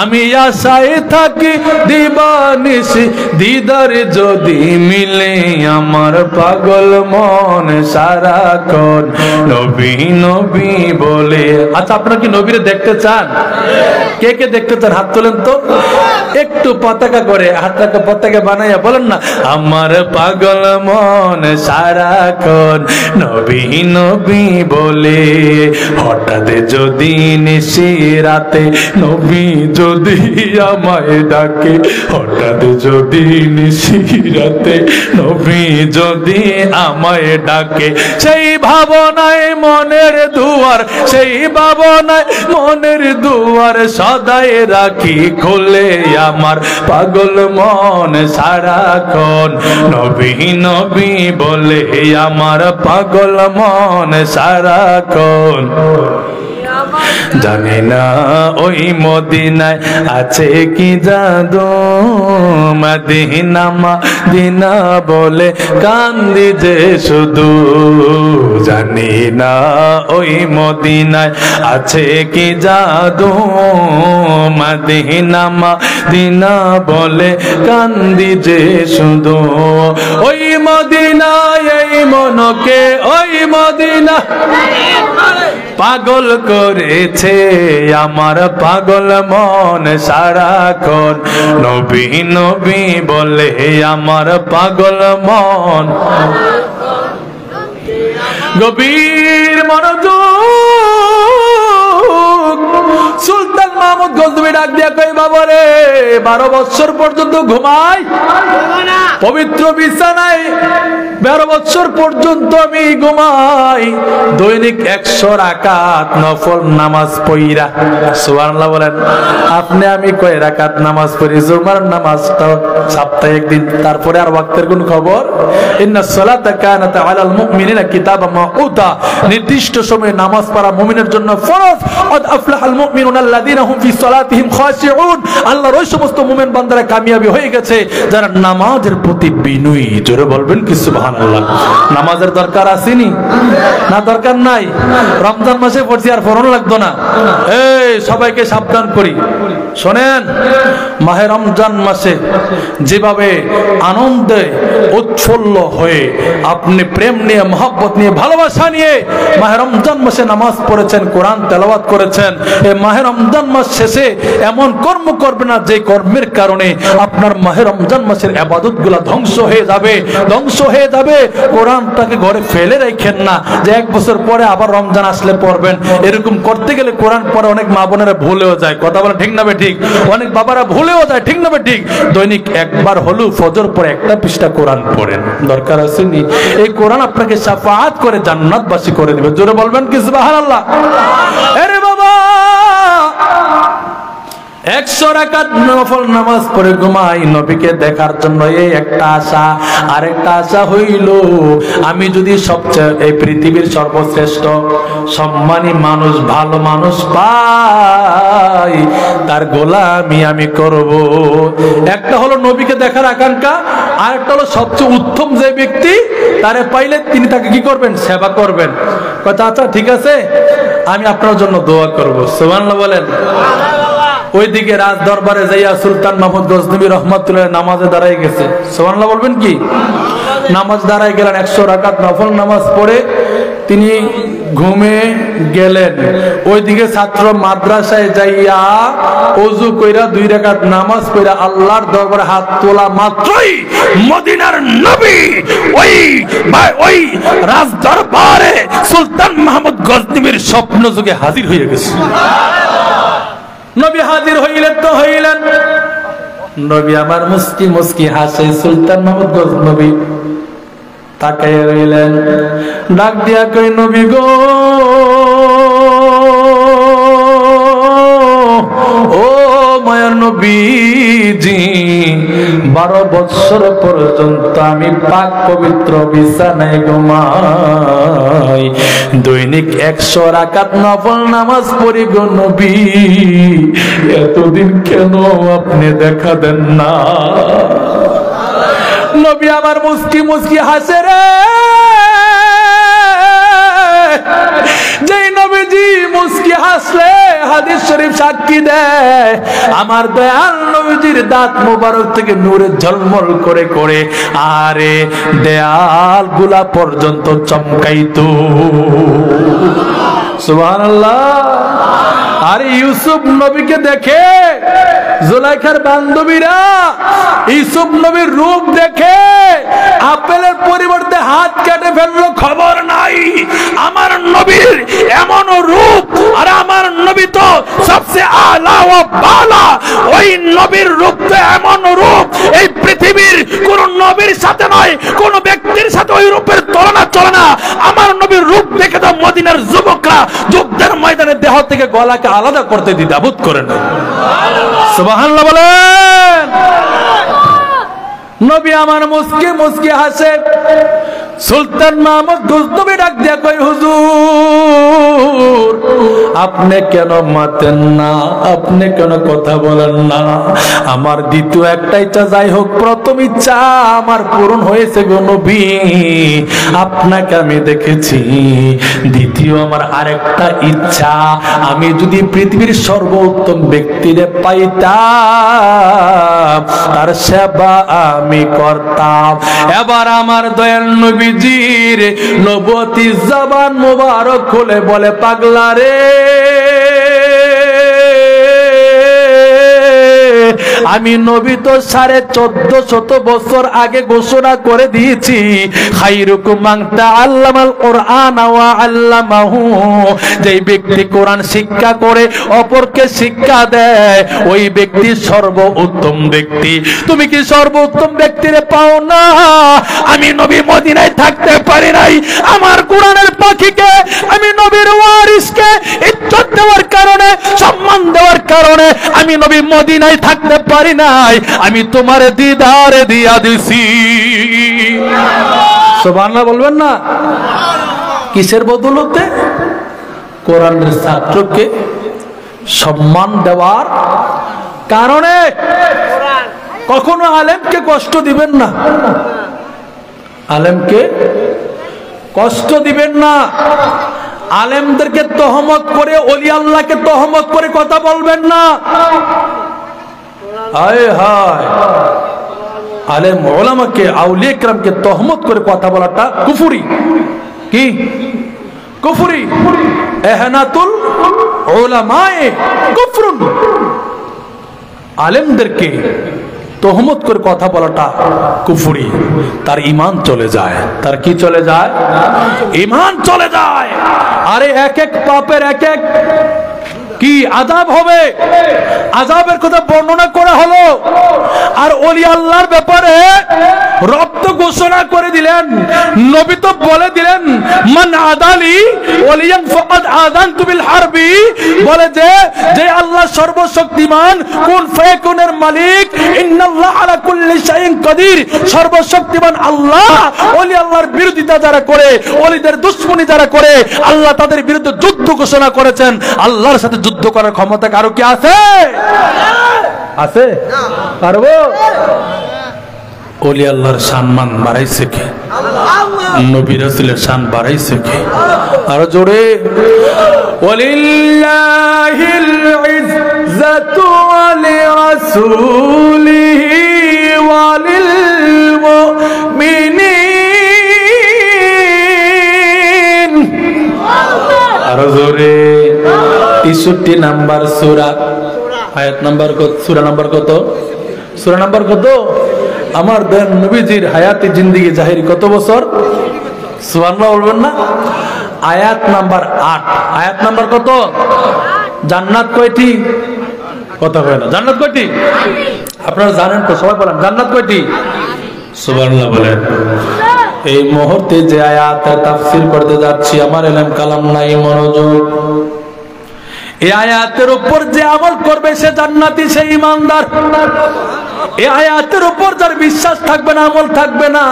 আমি আশায় থাকি দিবানিশি, দিদার যদি মিলে আমার পাগল মন সারাক্ষণ নবী নবী বলে। আচ্ছা আপনারা কি নবীরে দেখতে চান? কে কে দেখতে চান হাত তোলেন তো, একটু পতাকা করে হাতটাকে পতাকা বানাইয়া বলেন না আমার পাগল মন সারাক্ষণ নবী নবী বলে। হঠাৎ যদি নিশি রাতে নবী যদি আমায় ডাকে, হঠাৎ যদি নিশি রাতে নবী যদি আমায় ডাকে, সেই ভাবনায় মনের দুয়ার সেই ভাবনায় মনের দুয়ার সদাই রাখি খুলে আমার পাগল মন সারাক্ষণ নবী নবী বলে আমার পাগল মন সারাক্ষণ। জানি না ওই মদিনায় আছে কি জাদু, মদিনা মদিনা বলে কান্দি যে শুধু, জানি না ওই মদিনায় আছে কি জাদু, মদিনা মদিনা বলে কান্দি যে শুধু। ওই মদিনায় এই মনকে ওই মদিনা পাগল করেছে আমার পাগল মন সারাক্ষণ নবী নবী বলে আমার পাগল মন। গভীর মনোযোগ সুলতান মাহমুদ গজনবী ডাক দিয়া কই বাবারে 12 বছর পর্যন্ত ঘুমাই পবিত্র বিছানায়, 12 বছর পর্যন্ত আমি ঘুমাই, দৈনিক 100 রাকাত নফল নামাজ পড়িরা। সুবহানাল্লাহ বলেন। আপনি আমি কয় রাকাত নামাজ পড়ি? জুমার নামাজটা সপ্তাহে একদিন, তারপরে আর ওয়াক্তের কোন খবর? ইন্নাস সালাতা কানাত আলাল মুমিনিনা কিতাবাম মাউতা, নির্দিষ্ট সময়ে নামাজ পড়া মুমিনের জন্য ফরজ। কদ আফলাহাল মুমিনুনা আল্লাযীনা হুম হুম ফি সালাতিহিম খাশিউন, আল্লাহর ওই সমস্ত মুমিন বান্দারা কামিয়াবি হয়ে গেছে যারা নামাজের প্রতি বিনয়ী। জোরে বলবেন কি সুবহানাল্লাহ। নামাজের দরকার আসেনি না? দরকার নাই? রমজান মাসে পড়ছি আর ফরন লাগতো না। এই সবাইকে সাবধান করি, শোনেন, মাহে রমজান মাসে যেভাবে আনন্দে উৎফুল্ল হয়ে আপনি প্রেম নিয়ে, মহব্বত নিয়ে, ভালোবাসা নিয়ে মাহে রমজান মাসে নামাজ পড়েছেন, কোরআন তেলাওয়াত করেছেন, এই মাহে রমজান মাস শেষে এমন কর্ম করবে না যে কর্মের কারণে আপনার মাহে রমজান মাসের ইবাদতগুলো ধ্বংস হয়ে যাবে, ধ্বংস হয়ে যাবে। কোরআনটাকে ঘরে ফেলে রাখেন না যে এক বছর পরে আবার রমজান আসলে পড়বেন। এরকম করতে গেলে কোরআন পড়ে অনেক মা বোনেরা ভুলেও যায়, কথা বলে ঠিক না বে ঠিক? অনেক বাবারা ভুলেও যায়, ঠিক না বে ঠিক? দৈনিক একবার হলেও ফজর পরে একটা পৃষ্ঠা কোরআন পড়েন, দরকার আসেনি? এই কোরআন আপনাকে শাফাআত করে জান্নাতবাসী করে দিবে। জোরে বলবেন কি সুবহানাল্লাহ। আরে বাবা, 100 রাকাত নফল নামাজ পড়ে ঘুমাই নবীকে দেখার জন্য, এই একটা আশা। আরেকটা আশা হইল, আমি যদি সবচেয়ে এই পৃথিবীর সর্বশ্রেষ্ঠ সম্মানী মানুষ, ভালো মানুষ পাই, তার গোলামি আমি করব। একটা হলো নবীকে দেখার আকাঙ্ক্ষা, আরেকটা হলো সবচেয়ে উত্তম যে ব্যক্তি তারে পাইলে তিনি তাকে কি করবেন? সেবা করবেন। কথা আচ্ছা ঠিক আছে, আমি আপনার জন্য দোয়া করব। সুবহানাল্লাহ বলেন। ওইদিকে রাজ দরবারে যাইয়া সুলতান মাহমুদ গজনবী রহমাতুল্লাহ নামাজে দাঁড়াই গেছে। সুবহানাল্লাহ বলবেন কি? নামাজ দাঁড়াই গেলেন, 100 রাকাত নফল নামাজ পড়ে তিনি ঘুমে গেলেন। ওইদিকে ছাত্র মাদ্রাসায় যাইয়া ওযু কইরা 2 রাকাত নামাজ পড়া আল্লাহর দরবারে হাত তোলা মাত্রই মদিনার নবী ওই রাজ দরবারে সুলতান মাহমুদ গজনবীর স্বপ্ন যুগে হাজির হয়ে গেছে। নবী হাজির হইলেন তো হইলেন, নবী আমার মুস্কি মুস্কি হাসে। সুলতান মাহমুদ গজনবী তাকায় রইলেন, ডাক দিয়া কই, নবী গো, ও মায়ার নবীজি, 12 বছর পর্যন্ত আমি পাক পবিত্র বিছানায় ঘুমাই, দৈনিক 100 রাকাত নফল নামাজ পড়ি গো নবী, এতদিন কেন আপনি দেখা দেন না? নবী আমার মুস্কি মুস্কি হাসে রে। যেই নবীজি মুস্কি হাসলে হাদিস শরীফ সাক্ষী দেয়, আমার দয়াল নবীজির দাঁত মোবারক থেকে নূরে ঝলমল করে করে আরে দেয়াল গুলা পর্যন্ত চমকাইতো। সুবহানাল্লাহ। আর ইউসুফ নবীকে দেখে জুলাইখার বান্ধবীরা ইউসুফ নবীর রূপ দেখে আপেলের পরিবর্তে হাত কেটে ফেললো, খবর নাই। আমার নবীর এমন রূপ, আর আমার নবী তো সবচেয়ে আলা ও বালা, ওই নবীর রূপ তো এমন রূপ এই পৃথিবীর কোন নবীর সাথে নয়, কোন ব্যক্তির সাথে ওই রূপের তুলনা চলে না। আমার নবীর রূপ দেখে তো মদিনার যুবকরা যুদ্ধের ময়দানে দেহ থেকে গলাকে আলাদা করতে দ্বিধাবোধ করে না। সুবহানাল্লাহ বলেন। নবী আমার মুস্কি মুস্কি হাসে। সুলতান মাহমুদ গজনবী ডাক দিয়া কই, হুজুর আপনি কেন মাতেন না? আপনি কেন কথা বলেন না? আমার দ্বিতীয় একটা ইচ্ছা, যাই হোক প্রথম ইচ্ছা আমার পূরণ হয়েছে গো নবী, আপনাকে আমি দেখেছি। দ্বিতীয় আমার আরেকটা ইচ্ছা, আমি যদি পৃথিবীর সর্বোত্তম ব্যক্তিরে পাইতাম, তার সেবা আমি করতাম। এবার আমার দয়াল নবীজির নবুয়তি জবান মুবারক খুলে বলে, পাগলা রে, আমি নবী তো 1450 বছর আগে ঘোষণা করে দিয়েছি, খায়রুকুম মান তাআল্লামাল কুরআন ওয়া আল্লামাহু, যেই ব্যক্তি কোরআন শিক্ষা করে অপরকে শিক্ষা দেয় ওই ব্যক্তি সর্বোত্তম ব্যক্তি। তুমি কি সর্বোত্তম ব্যক্তিরে পাও না? আমি নবী মদিনায় থাকতে পারি নাই, আমার কোরআনের পাখিকে, আমি নবীর ওয়ারিসকে ইজ্জত দেওয়ার কারণে, সম্মান দেওয়ার কারণে আমি নবী মদিনায় থাকতে পারি নাই, আমি তোমারে দিদারে দিয়া দিছি। সুবহানাল্লাহ বলবেন না? কিসের বদৌলতে? কোরআনের ছাত্রকে সম্মান দেওয়ার কারণে। কখনো আলেমকে কষ্ট দিবেন না, আলেমকে কষ্ট দিবেন না। আলেমদেরকে তহমত করে, ওলি আল্লাহকে তহমত করে কথা বলবেন না। হায় হায়, আলেম ওলামাকে, আউলিয়া কিরামকে তহমত করে কথা বলাটা কুফরি। কি কুফরি? ইহনাতুল উলামায়ে কুফরুন। আলেমদেরকে তহমত করে কথা বলাটা কুফরি, তার ঈমান চলে যায়। তার কি চলে যায়? ঈমান চলে যায়। আরে এক এক পাপের এক এক কি আযাব হবে, আযাবের কথা বর্ণনা করা হলো। আর ওলি আল্লাহর ব্যাপারে রব তো ঘোষণা করে দিলেন, নবী তো বলে দিলেন, মান আদালি ওলিয়ান ফাকাদ আযানতু বিল হারবি। বলে যে আল্লাহ সর্বশক্তিমান, কুন ফায়াকুনের মালিক, ইন্নাল্লাহ আলা কুল্লি শাইইন কাদির। সর্বশক্তিমান আল্লাহ ওলি আল্লাহর বিরোধিতা যারা করে, ওলিদের দুশমনি যারা করে, আল্লাহ তাদের বিরুদ্ধে যুদ্ধ ঘোষণা করেছেন। আল্লাহর সাথে যুদ্ধ করার ক্ষমতা কারো কি আছে? আছে? পারবো? ওলি আল্লাহর সম্মান বাড়াইছে কে? নবী রাসূলের শান বাড়াইছে কে? আর জোরে ওয়ালিল্লাহিল ইজ্জাতু ওয়া লিরাসূলিহি ওয়ালিল মুমিনিন। আর জোরে 63 নাম্বার সূরা, আয়াত নাম্বার কত? সূরা নাম্বার কত? সূরা নাম্বার কত? আমার দেন নবীজির হায়াতে জিন্দেগি জাহির কত বছর? সুবহানাল্লাহ বলবেন না? আয়াত নাম্বার 8। আয়াত নাম্বার কত? জান্নাত কয়টি? কথা কয় না। জান্নাত কয়টি? আপনারা জানেন তো, সবাই বলেন জান্নাত কয়টি? সুবহানাল্লাহ বলেন। এই মুহূর্তে যে আয়াতের তাফসীর করতে যাচ্ছি, আমার ইলম কালাম নাই, মনোযোগ। এই আয়াতের উপর যে আমল করবে সে জান্নাতি, সে ঈমানদার। এই আয়াতের উপর যার বিশ্বাস থাকবে না, আমল থাকবে না,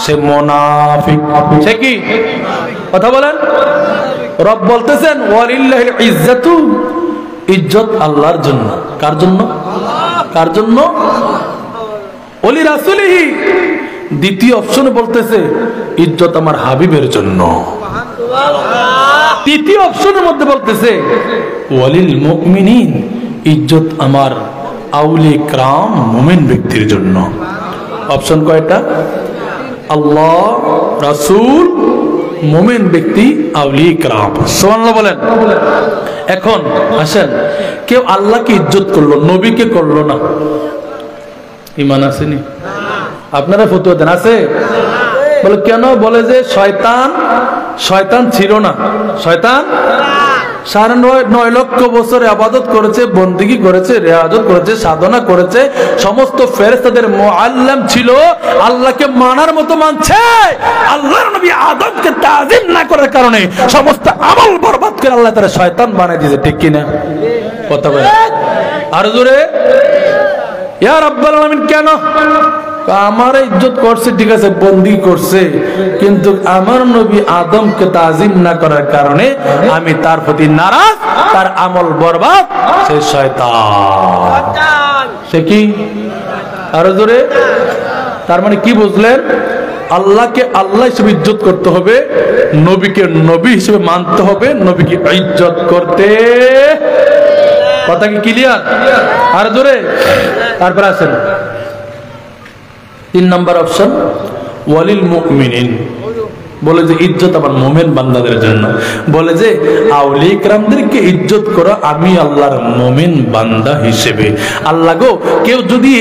সে মুনাফিক। সে কি? কথা বলেন। রব বলতেছেন ওয়ালিল্লাহিল ইজ্জাতু, ইজ্জত আল্লাহর জন্য। কার জন্য? কার জন্য? ওলি রাসূলিহি। দ্বিতীয় অপশনে বলতেছে ইজ্জত আমার হাবিবের জন্য। তৃতীয় অপশনের মধ্যে বলতেছে ওয়ালিল মুমিনিন, ইজ্জত আমার আউলিয়া কিরাম মুমিন ব্যক্তির জন্য। অপশন কয়টা? আল্লাহ, রাসূল, মুমিন ব্যক্তি, আউলিয়া কিরাম। সুবহানাল্লাহ বলেন। এখন আসেন, কেউ আল্লাহকে ইজ্জত করলো, নবীকে করলো না, ঈমান আসেনি? আপনারা ফতোয়া দেন আছে? বলে কেন? বলে যে শয়তান ছিল না। শয়তান 9.5 লক্ষ বছর ইবাদত করেছে, বন্দেগী করেছে, রিয়াজত করেছে, সাধনা করেছে, সমস্ত ফেরেশতাদের মুআল্লিম ছিল, আল্লাহকে মানার মতো মানছে। আল্লাহর নবী আদমকে তাজিম না করার কারণে সমস্ত আমল বরবাদ করে আল্লাহ তাআলা শয়তান বানাই দিয়েছে। ঠিক কি না? কথা বলে আর জোরে। ইয়া রাব্বুল আলামিন কেন? আমার ইজ্জত করছে, ঠিক আছে, বন্দী করছে, কিন্তু আমার নবী আদমকে তাজিম না করার কারণে আমি তার প্রতি নারাজ, তার আমল বরবাদ, সে শয়তান। সে কি? আরো জোরে। তার মানে কি বুঝলেন? আল্লাহকে আল্লাহ হিসেবে ইজ্জত করতে হবে, নবীকে নবী হিসেবে মানতে হবে, নবীকে ইজ্জত করতে। কথা কি ক্লিয়ার? আর জোরে। তারপর আসেন 3 নম্বর অপশন, ওয়ালিল মুমিনিন। বলে যে ইজ্জত আমার মুমিন বান্দাদের জন্য। বলে যে আউলিয়া কিরামদেরকে ইজ্জত করো আমি আল্লাহর মুমিন বান্দা হিসেবে। আল্লাহ গো, কেউ যদি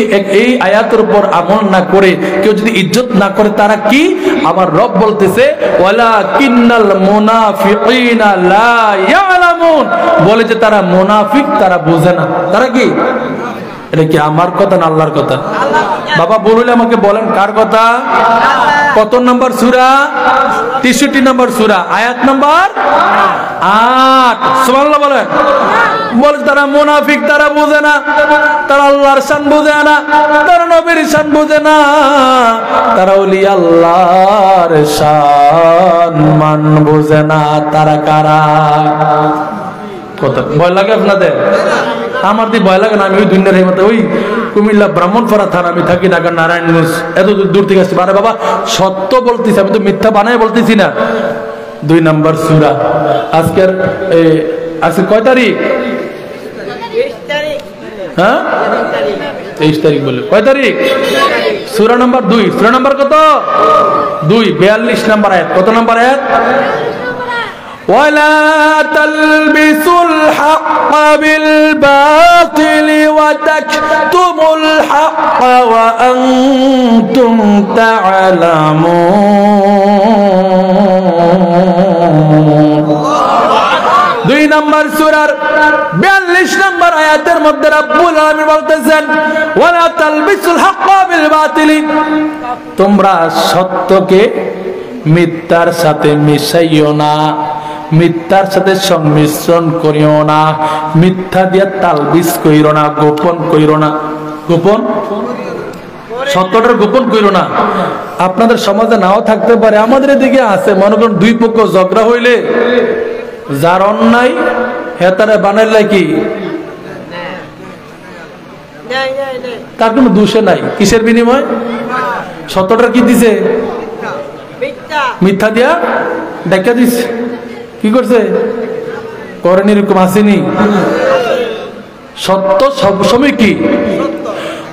এই আয়াতের উপর আমল না করে, কেউ যদি ইজ্জত না করে, তারা কি? আমার রব বলতেছে ওয়ালাকিন্নাল মুনাফিকিনা লা ইয়ালামুন। বলে যে তারা মুনাফিক, তারা বোঝে না। তারা কি? এটা কি আমার কথা না আল্লাহর কথা? বাবা বললে আমাকে বলেন কার কথা? কত নম্বর সূরা? 63 নম্বর সূরা, আয়াত নম্বর 8। সুবহানাল্লাহ বলেন। বলে তারা মুনাফিক, তারা বোঝে না, তারা আল্লাহর শান বোঝে না, তারা নবীর শান বোঝে না, তারা ওলি আল্লাহর শান মান বোঝে না। তারা কারা? কথা ভয় লাগে আপনাদের? আমার দিয়ে ভয় লাগে না, আমি ওই দুনিয়ার এই মতো ওই কুমিল্লা ব্রাহ্মণপাড়া থানা, আমি থাকি ঢাকা নারায়ণগঞ্জ, এত দূর থেকে আসছি। আরে বাবা সত্য বলতেছি, আমি তো মিথ্যা বানায় বলতেছি না। 2 নম্বর সূরা। আজকে কয় তারিখ? হ্যাঁ 23 তারিখ বলে কয় তারিখ? সূরা নাম্বার 2। সূরা নাম্বার কত? 2, 42 নম্বর আয়াত। কত নম্বর আয়াত? ولا تلبسوا الحق بالباطل وتكتموا الحق وأنتم تعلمون। 2 নম্বর সূরার 42 নম্বর আয়াতের মধ্যে রব্বুল আলামিন বলতেছেন ওয়ালা তালবিসুল হাক্কা বিল বাতিল, তোমরা সত্যকে মিথ্যার সাথে মিশাইও না, মিথ্যার সাথে সংমিশ্রণ করিও না, মিথ্যা দিয়ে তালবিস কইরো না, গোপন কইরো না, গোপন সত্যটার গোপন কইরো না। আপনাদের সমাজে নাও থাকতে পারে, আমাদের এদিকে আছে। মনে করুন 2 পক্ষ ঝগড়া হইলে যার অন্যায় হেতারে বানাইলে কি তার কোনো দোষে নাই। কিসের বিনিময়? সত্যটার কি দিছে? মিথ্যা দিয়া দেখা দিছে। কি করছে? করেন এরকম আসেনি? সত্য সবসময় কি?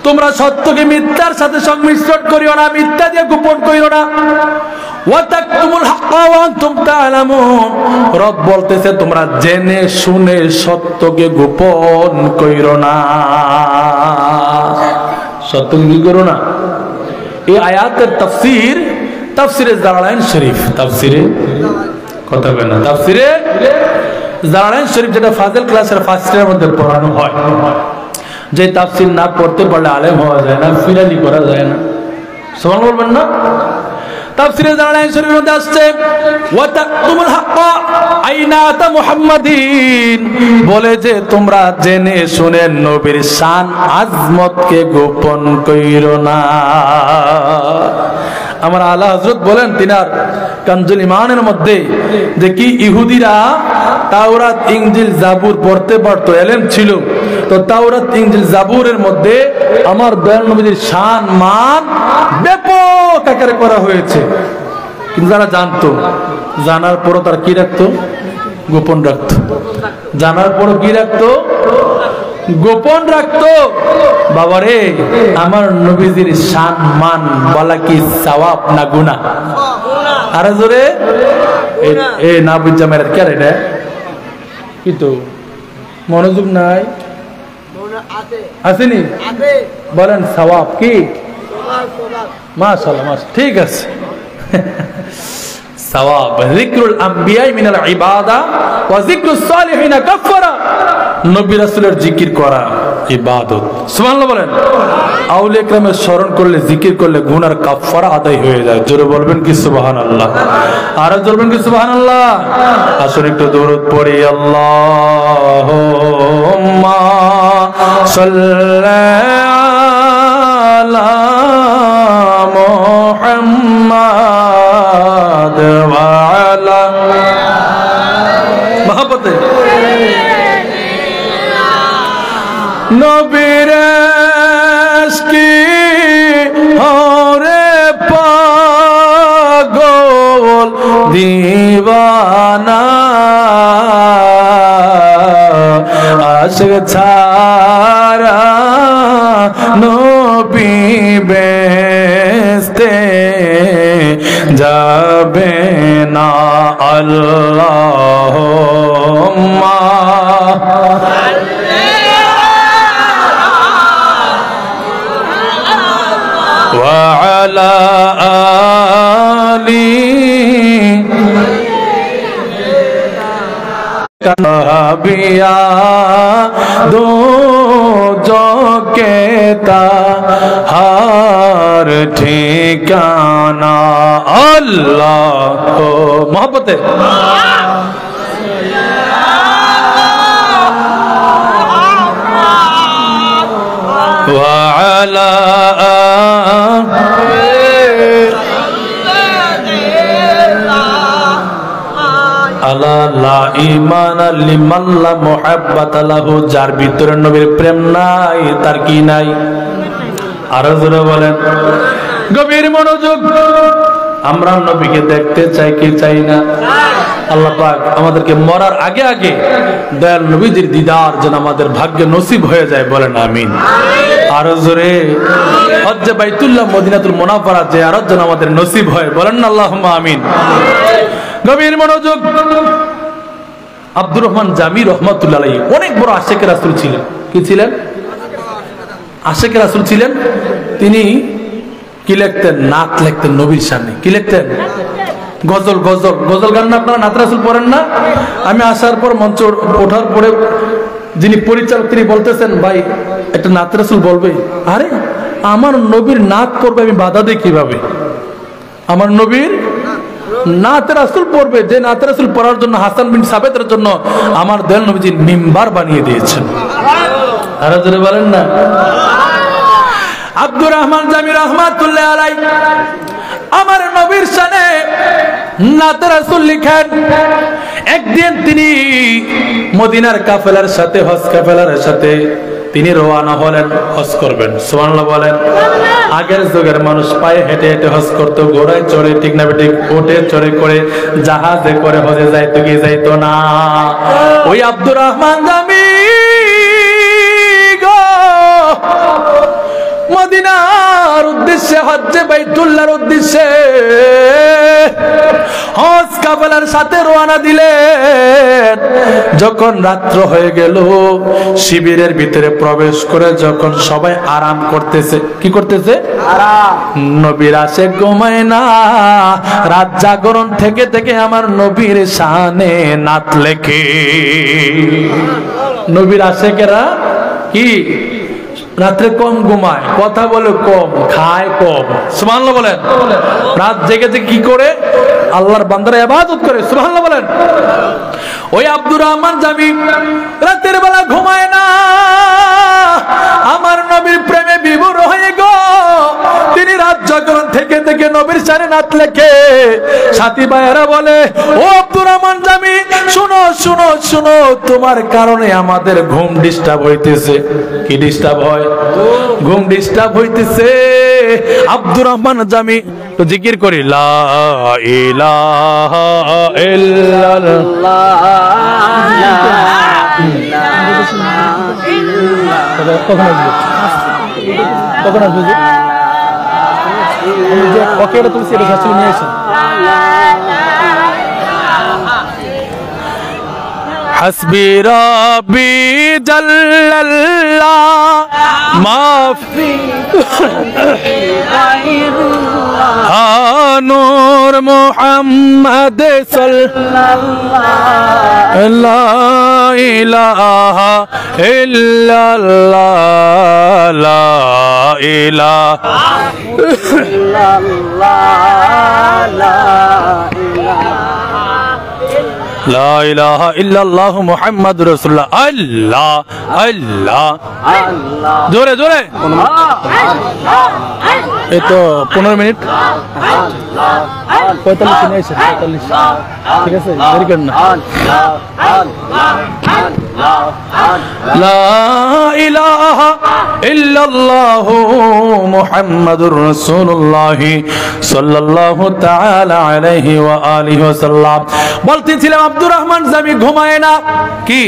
তোমরা সত্যকে মিথ্যার সাথে সংমিশ্রণ করিও না, মিথ্যা দিয়ে গোপন করিও না। রব বলতেছে তোমরা জেনে শুনে সত্যকে গোপন কইরো না, সত্যকে কি করো না। এই আয়াতের তাফসিরে জালালাইন শরীফ, তাফসিরে কথা বলে না, তাফসিরে জালালাইন শরীফ, যেটা ফাজিল ক্লাসের ফার্স্ট ইয়ারের মধ্যে পড়ানো হয়। যে তাফসির না পড়তে পারলে আলেম হওয়া যায় না, ফিরালি করা যায় না। সুবহানাল্লাহ বলবেন না? তাফসিরে জালালাইন শরীফের মধ্যে আসছে ওয়া তাকতুমুল হাক্কা আইনাতা মুহাম্মাদিন, বলে যে তোমরা জেনে শুনে নবীর শান আজমতকে গোপন কইরো না। আমার আলা হযরত বলেন তিনার কানজুল ইমানের মধ্যে যে কি ইহুদিরা তাওরাত ইনজিল জাবুর পড়তে পারতো, ইলম ছিল, তো তাওরাত ইনজিল জাবুরের মধ্যে আমার দয়াল নবীর শান মান ব্যাপক আকারে করা হয়েছে। কিন্তু যারা জানতো, জানার পরও তারা কি রাখতো? গোপন রাখতো। জানার পরও কি রাখতো? গোপন রাখতো। বাবারে আমার নবীজির শান মান বলা কি সওয়াব না গুনাহ? আরে জোরে এ না বুঝা মেরে কে রে? কি তো মনোযোগ নাই? আসেনি? বলেন সওয়াব কি? মাশাআল্লাহ, মাশাআল্লাহ, ঠিক আছে। সওয়াব যিকরুল আম্বিয়া মিনাল ইবাদা ওয়া যিকরুস সালিহিন কাফারা, নবী রাসূলের জিকির করা ইবাদত। সুবহানাল্লাহ বলেন। আউলিয়া কেরামের স্মরণ করলে, জিকির করলে গুনার কাফারা আদায় হয়ে যায়। জোরে বলবেন কি সুবহানাল্লাহ? আর বলবেন কি সুবহানাল্লাহ? আসুন একটু দরুদ পড়ি। আল্লাহুম্মা সাল্লি আলা মুহাম্মাদ ওয়া আলা মহব্বতে নবীর ইশকে হরে পাগল দিওয়ানা, আশিক ছাড়া নবী বেহেশতে যাবে না। আল্লাহুম্মা ওয়া আলা আলি কাবিয়া দো জকে তাহার ঠিকানা। আল্লাহ মোহব্বতে ওয়া আলা আলা লা ঈমানা লিমান লা মুহাব্বাতা লাহু, যার ভিতরে নবীর প্রেম নাই তার কি নাই? আরো জোরে বলেন। গভীর মনোযোগ। আমরা নবীকে দেখতে চাই কি চাই না? আল্লাহ পাক আমাদেরকে মরার আগে আগে দয়াল নবীজির দিদার যেন আমাদের ভাগ্যে নসিব হয়ে যায়, বলেন আমিন। আরো জোরে। হজ্জে বাইতুল্লাহ মদিনাতুল মুনাওয়ারা জিয়ারত যেন আমাদের নসিব হয়, বলেন আল্লাহুম্মা আমিন। গভীর মনোযোগ। আব্দুর রহমান জামি রহমাতুল্লাহ আলাইহি অনেক বড় আশিক রাসূল ছিলেন। কি ছিলেন? আশিক রাসূল ছিলেন। তিনি কি লিখতেন? নাত লিখতেন নবীর সামনে। কি লিখতেন? গজল। গজল গজল গান না? আপনারা নাত রাসূল পড়েন না? আমি আসার পর মঞ্চ ওঠার পরে যিনি পরিচালক তিনি বলতেছেন, ভাই একটা নাত রাসূল বলবে। আরে আমার নবীর নাত করবে, আমি বাধা দিই কিভাবে? আমার নবীর নাত রাসূল পড়বে, যে নাত রাসূল পড়ার জন্য হাসান বিন সাবেতের জন্য আমার দয়াল নবীজি মিম্বার বানিয়ে দিয়েছেন। আরে জোরে বলেন না। আব্দুর রহমান জামি রহমাতুল্লাহ আলাইহি আমার নবীর শানে নাত রাসূল লিখেন। একদিন তিনি মদিনার কাফেলার সাথে, হজ কাফেলার সাথে তিনি রওনা হলেন, হজ করবেন। সুবহানাল্লাহ বলেন। আগের যুগের মানুষ পায়ে হেঁটে হেঁটে হজ করতো, ঘোড়ায় চড়ে, ঠিক না ঠিক, ওটে চড়ে করে, জাহাজে করে হজে যাইতো কি যাইতো না? ওই আব্দুর রহমান জামি মদিনার উদ্দেশ্যে, হজ্জে বাইতুল্লাহর উদ্দেশ্যে হজ কাফেলার সাথে রওনা দিলেন। যখন রাত্র হয়ে গেল, শিবিরের ভিতরে প্রবেশ করে যখন সবাই আরাম করতেছে, কি করতেছে? আরাম। নবীর আশিক ঘুমায় না, রাত জাগরণ থেকে থেকে আমার নবীর শানে নাত লেখে। নবীর আশিকেরা কি রাত্রে কম ঘুমায়, কথা বলে কম, খায় কম। সুবহানাল্লাহ বলেন। রাত জেগে জেগে কি করে? আল্লাহর বান্দারা ইবাদত করে। সুবহানাল্লাহ বলেন। ওই আব্দুর রহমান জামি রাতের বেলা ঘুমায় না, আমার নবীর প্রেমে বিভোর হয়ে গো তিনি রাত জাগরণ থেকে থেকে নবীর শানে নাত লেখে। সাথী ভাইয়েরা বলে, ও আব্দুর রহমান জামি শুনো শুনো শুনো, তোমার কারণে আমাদের ঘুম ডিস্টার্ব হইতেছে। কি ডিস্টার্ব হয়? ঘুম ডিস্টার্ব হইতেছে। আব্দুর রহমান জামি তো জিকির করি, লা ইলাহা ইল্লাল্লাহ। কখন আসবে? কখন আসবে? আমি যে পকেটে তুলছি এটা সাথে নিয়ে আসেন। হাসবি রাব্বি জাল্লাল্লাহ মাফি গায়রুল্লাহ নূর মুহাম্মদ সাল্লাল্লাহ লা ইলাহা ইল্লাল্লাহ লা ইলাহা লা ইলাহা ইল্লাল্লাহ মুহাম্মাদুর রাসূলুল্লাহ। আল্লাহ আল্লাহ আল্লাহ। জোরে জোরে। এই তো 15 মিনিট 45 নিয়ে এসে 45। ঠিক আছে, দেরি করেন না। লা ইলাহা ইল্লাল্লাহ মুহাম্মাদুর রাসূলুল্লাহ সাল্লাল্লাহু তাআলা আলাইহি ওয়া আলিহি ওয়াসাল্লাম। বলতেছিলাম আব্দুর রহমান জামি ঘুমায় না। কি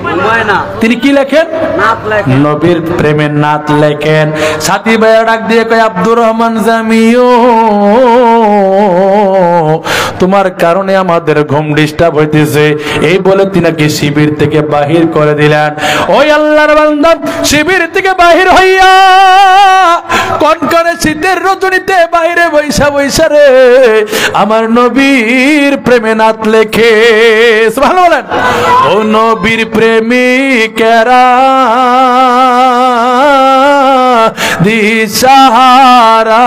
ঘুমায় না? তিনি কি লেখেন? নাত লেখেন। নবীর প্রেমের নাত লেখেন। সাথী ভাইয়া ডাক দিয়ে কয়, আব্দুর রহমান জামিও তোমার কারণে আমাদের ঘুম ডিস্টার্ব হইতেছে। এই বলে তিনাকে শিবির থেকে বাহির করে দিলেন। ওই আল্লাহর বান্দা শিবির থেকে বাহির হইয়া কনকনে শীতের রজনীতে বাইরে বৈশা বৈশা রে আমার নবীর প্রেমে নাত লেখে। সুবহানাল্লাহ বলেন। ও নবীর প্রেমিকেরা দিশাহারা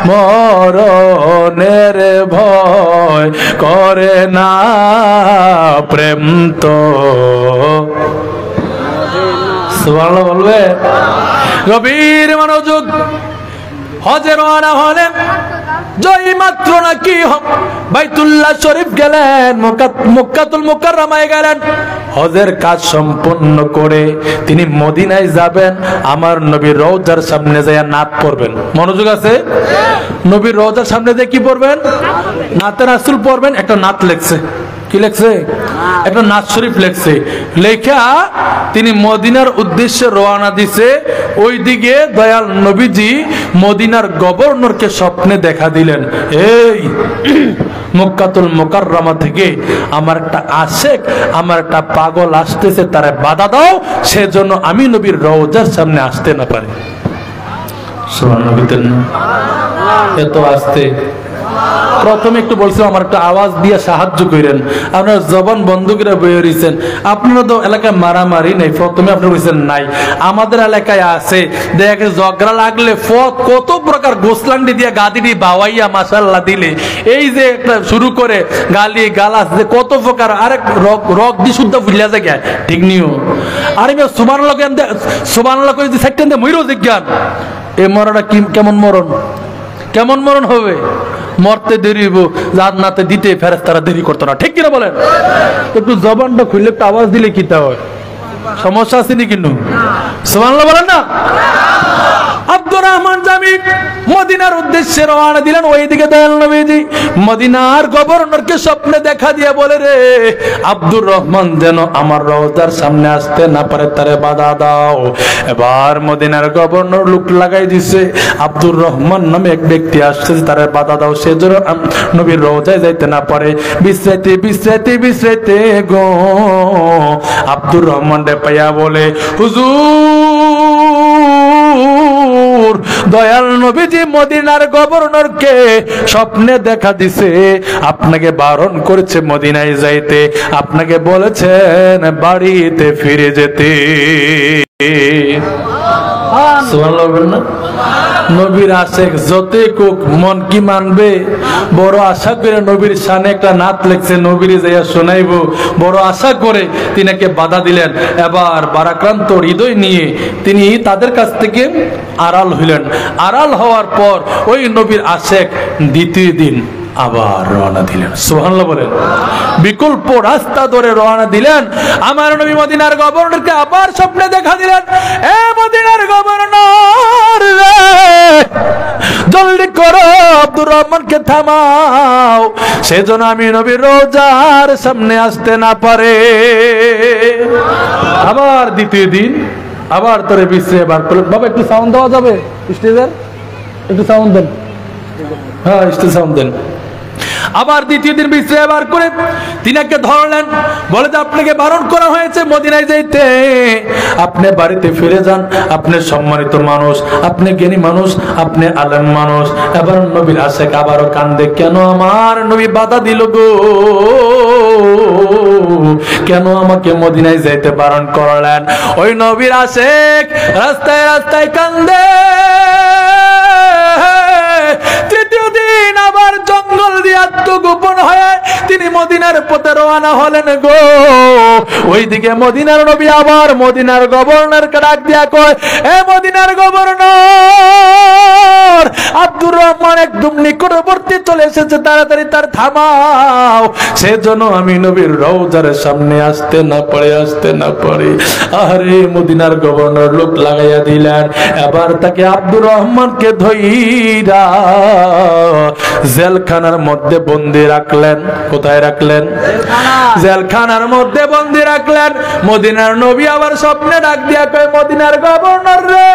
মরণের ভয় করে না, প্রেম তো সুবহানাল্লাহ বলবে। গভীর মনোযোগ। হজে রওনা হলেন, জয় মাত্র নাকি বাইতুল্লাহ শরীফ গেলেন, মক্কাতুল মুকাররমায় গেলেন, হজের কাজ সম্পন্ন করে তিনি মদিনায় যাবেন। আমার নবীর রওজার সামনে যায় নাত পড়বেন। মনোযোগ আছে? নবীর রওজার সামনে দিয়ে কি পড়বেন? নাতে রাসূল পড়বেন। একটা নাত লেখছে, কি লেখছে? একটা নাত শরীফ লেখছে। লেখা তিনি মদিনার উদ্দেশ্যে রওনা দিছে। ওইদিকে দয়াল নবীজি মদিনার গভর্নরকে স্বপ্নে দেখা দিলেন, এই মক্কাতুল মুকাররমা থেকে আমার একটা আশেক, আমার একটা পাগল আসতেছে, তারে বাধা দাও, সেজন্য আমি নবীর রওজার সামনে আসতে না পারি। সুবহানাল্লাহ। এত আসতে প্রথমে একটু বলছিলাম আমার একটা আওয়াজ দিয়ে সাহায্য করেন। আপনারা জবান বন্ধ করে বয়ে রয়েছেন। আপনারা তো এলাকায় মারামারি নেই, প্রথমে আপনি বলছেন নাই। আমাদের এলাকায় আছে, দেখে ঝগড়া লাগলে কত প্রকার গোসলান্ডি দিয়ে গাদিটি বাওয়াইয়া মাশাআল্লাহ দিলে, এই যে একটা শুরু করে গালি গালাস যে কত প্রকার, আরেক রক দি শুদ্ধ ভুলিয়া যায় ঠিক নিও। আর আমি সুবহানাল্লাহ সুবহানাল্লাহ করে দি সেকেন্ডে মইরো জিজ্ঞান এই মরণটা কি, কেমন মরণ, কেমন মরণ হবে? মরতে দেরি হইব, জান্নাতে দিতে ফেরেশতারা দেরি করতো না, ঠিক কিনা বলেন? একটু জবানটা খুললে একটু আওয়াজ দিলে কি তা হয়? সমস্যা আছে নি? কিন্তু সুবহানাল্লাহ বলেন না। আব্দুর রহমান জামি মদিনার উদ্দেশ্যে রওনা দিলেন। ওইদিকে দয়াল নবীজি মদিনার গভর্নরকে স্বপ্নে দেখা দিয়ে বলে, রে আব্দুর রহমান যেন আমার রওজার সামনে আসতে না পারে, তারে বাধা দাও। এবার মদিনার গভর্নর লুক লাগাই দিছে, আব্দুর রহমান নামে এক ব্যক্তি আসছে, তারে বাধা দাও, সে যেন নবীর রওজায় যাইতে না পারে। বিশ্রাইতে বিশ্রাইতে বিশ্রাইতে গো আব্দুর রহমান রে পাইয়া বলে, হুজুর দয়াল নবীজি মদিনার গভর্নরকে স্বপ্নে দেখা দিছে, আপনাকে বারণ করেছে মদিনায় যাইতে, আপনাকে বলেছেন বাড়িতে ফিরে যেতে। নবীর আশেক যতই কোক মন কি মানবে? বড় আশা করে নবীর শানে একটা নাত লেখছে, নবীর যাইয়া শোনাইবো, বড় আশা করে তিনাকে বাধা দিলেন। এবার বারাক্রান্ত হৃদয় নিয়ে তিনি তাদের কাছ থেকে আড়াল হইলেন। আড়াল হওয়ার পর ওই নবীর আশেক দ্বিতীয় দিন আবার রওনা দিলেন। সুবহানাল্লাহ বলেন। বিকল্প রাস্তা ধরে রওনা দিলেন। আমার নবী মদিনার গভর্নরকে আবার স্বপ্নে দেখা দিলেন, এ মদিনার গভর্নর রে, জলদি করো আব্দুর রহমানকে থামাও, সেজন্য আমি নবীর রওজার সামনে আসতে না পারে। আবার দ্বিতীয় দিন আবার তোরে বিশ্রে বার করলেন। বাবা একটু সাউন্ড দেওয়া যাবে স্টেজের? একটু সাউন্ড দেন। হ্যাঁ স্টেজ সাউন্ড দেন। আবার দ্বিতীয় দিন বিশ্রে বার করে তিনাকে ধরলেন, বলে যে আপনাকে বারণ করা হয়েছে মদিনায় যাইতে, আপনি বাড়িতে ফিরে যান, আপনি সম্মানিত মানুষ, আপনি জ্ঞানী মানুষ, আপনি আলেম মানুষ। এবার নবীর আশেক আবারও কান্দে, কেন আমার নবী বাধা দিল গো, কেন আমাকে মদিনায় যাইতে বারণ করলেন? ওই নবীর আশেক রাস্তায় রাস্তায় কান্দে। তৃতীয় দিন আবার জঙ্গল দিয়ে আত্মগোপন হয়ে তিনি মদিনার পথে রওনা হলেন গো। ওইদিকে মদিনার নবী আবার মদিনার গভর্নরকে ডাক দিয়া কয়, এ মদিনার গভর্নর, আব্দুর রহমান একদম নিকটবর্তী চলে এসেছে, তাড়াতাড়ি তার থামাও, সেজন্য আমি নবীর রওজার সামনে আসতে না পারে। আরে মদিনার গভর্নর লোক লাগাইয়া দিলেন। এবার তাকে আব্দুর রহমানকে ধইরা জেলখানার মধ্যে বন্দী রাখলেন। কোথায় রাখলেন? জেলখানার মধ্যে বন্দী রাখলেন। মদিনার নবী আবার স্বপ্নে ডাক দিয়া কয়, মদিনার গভর্নর রে,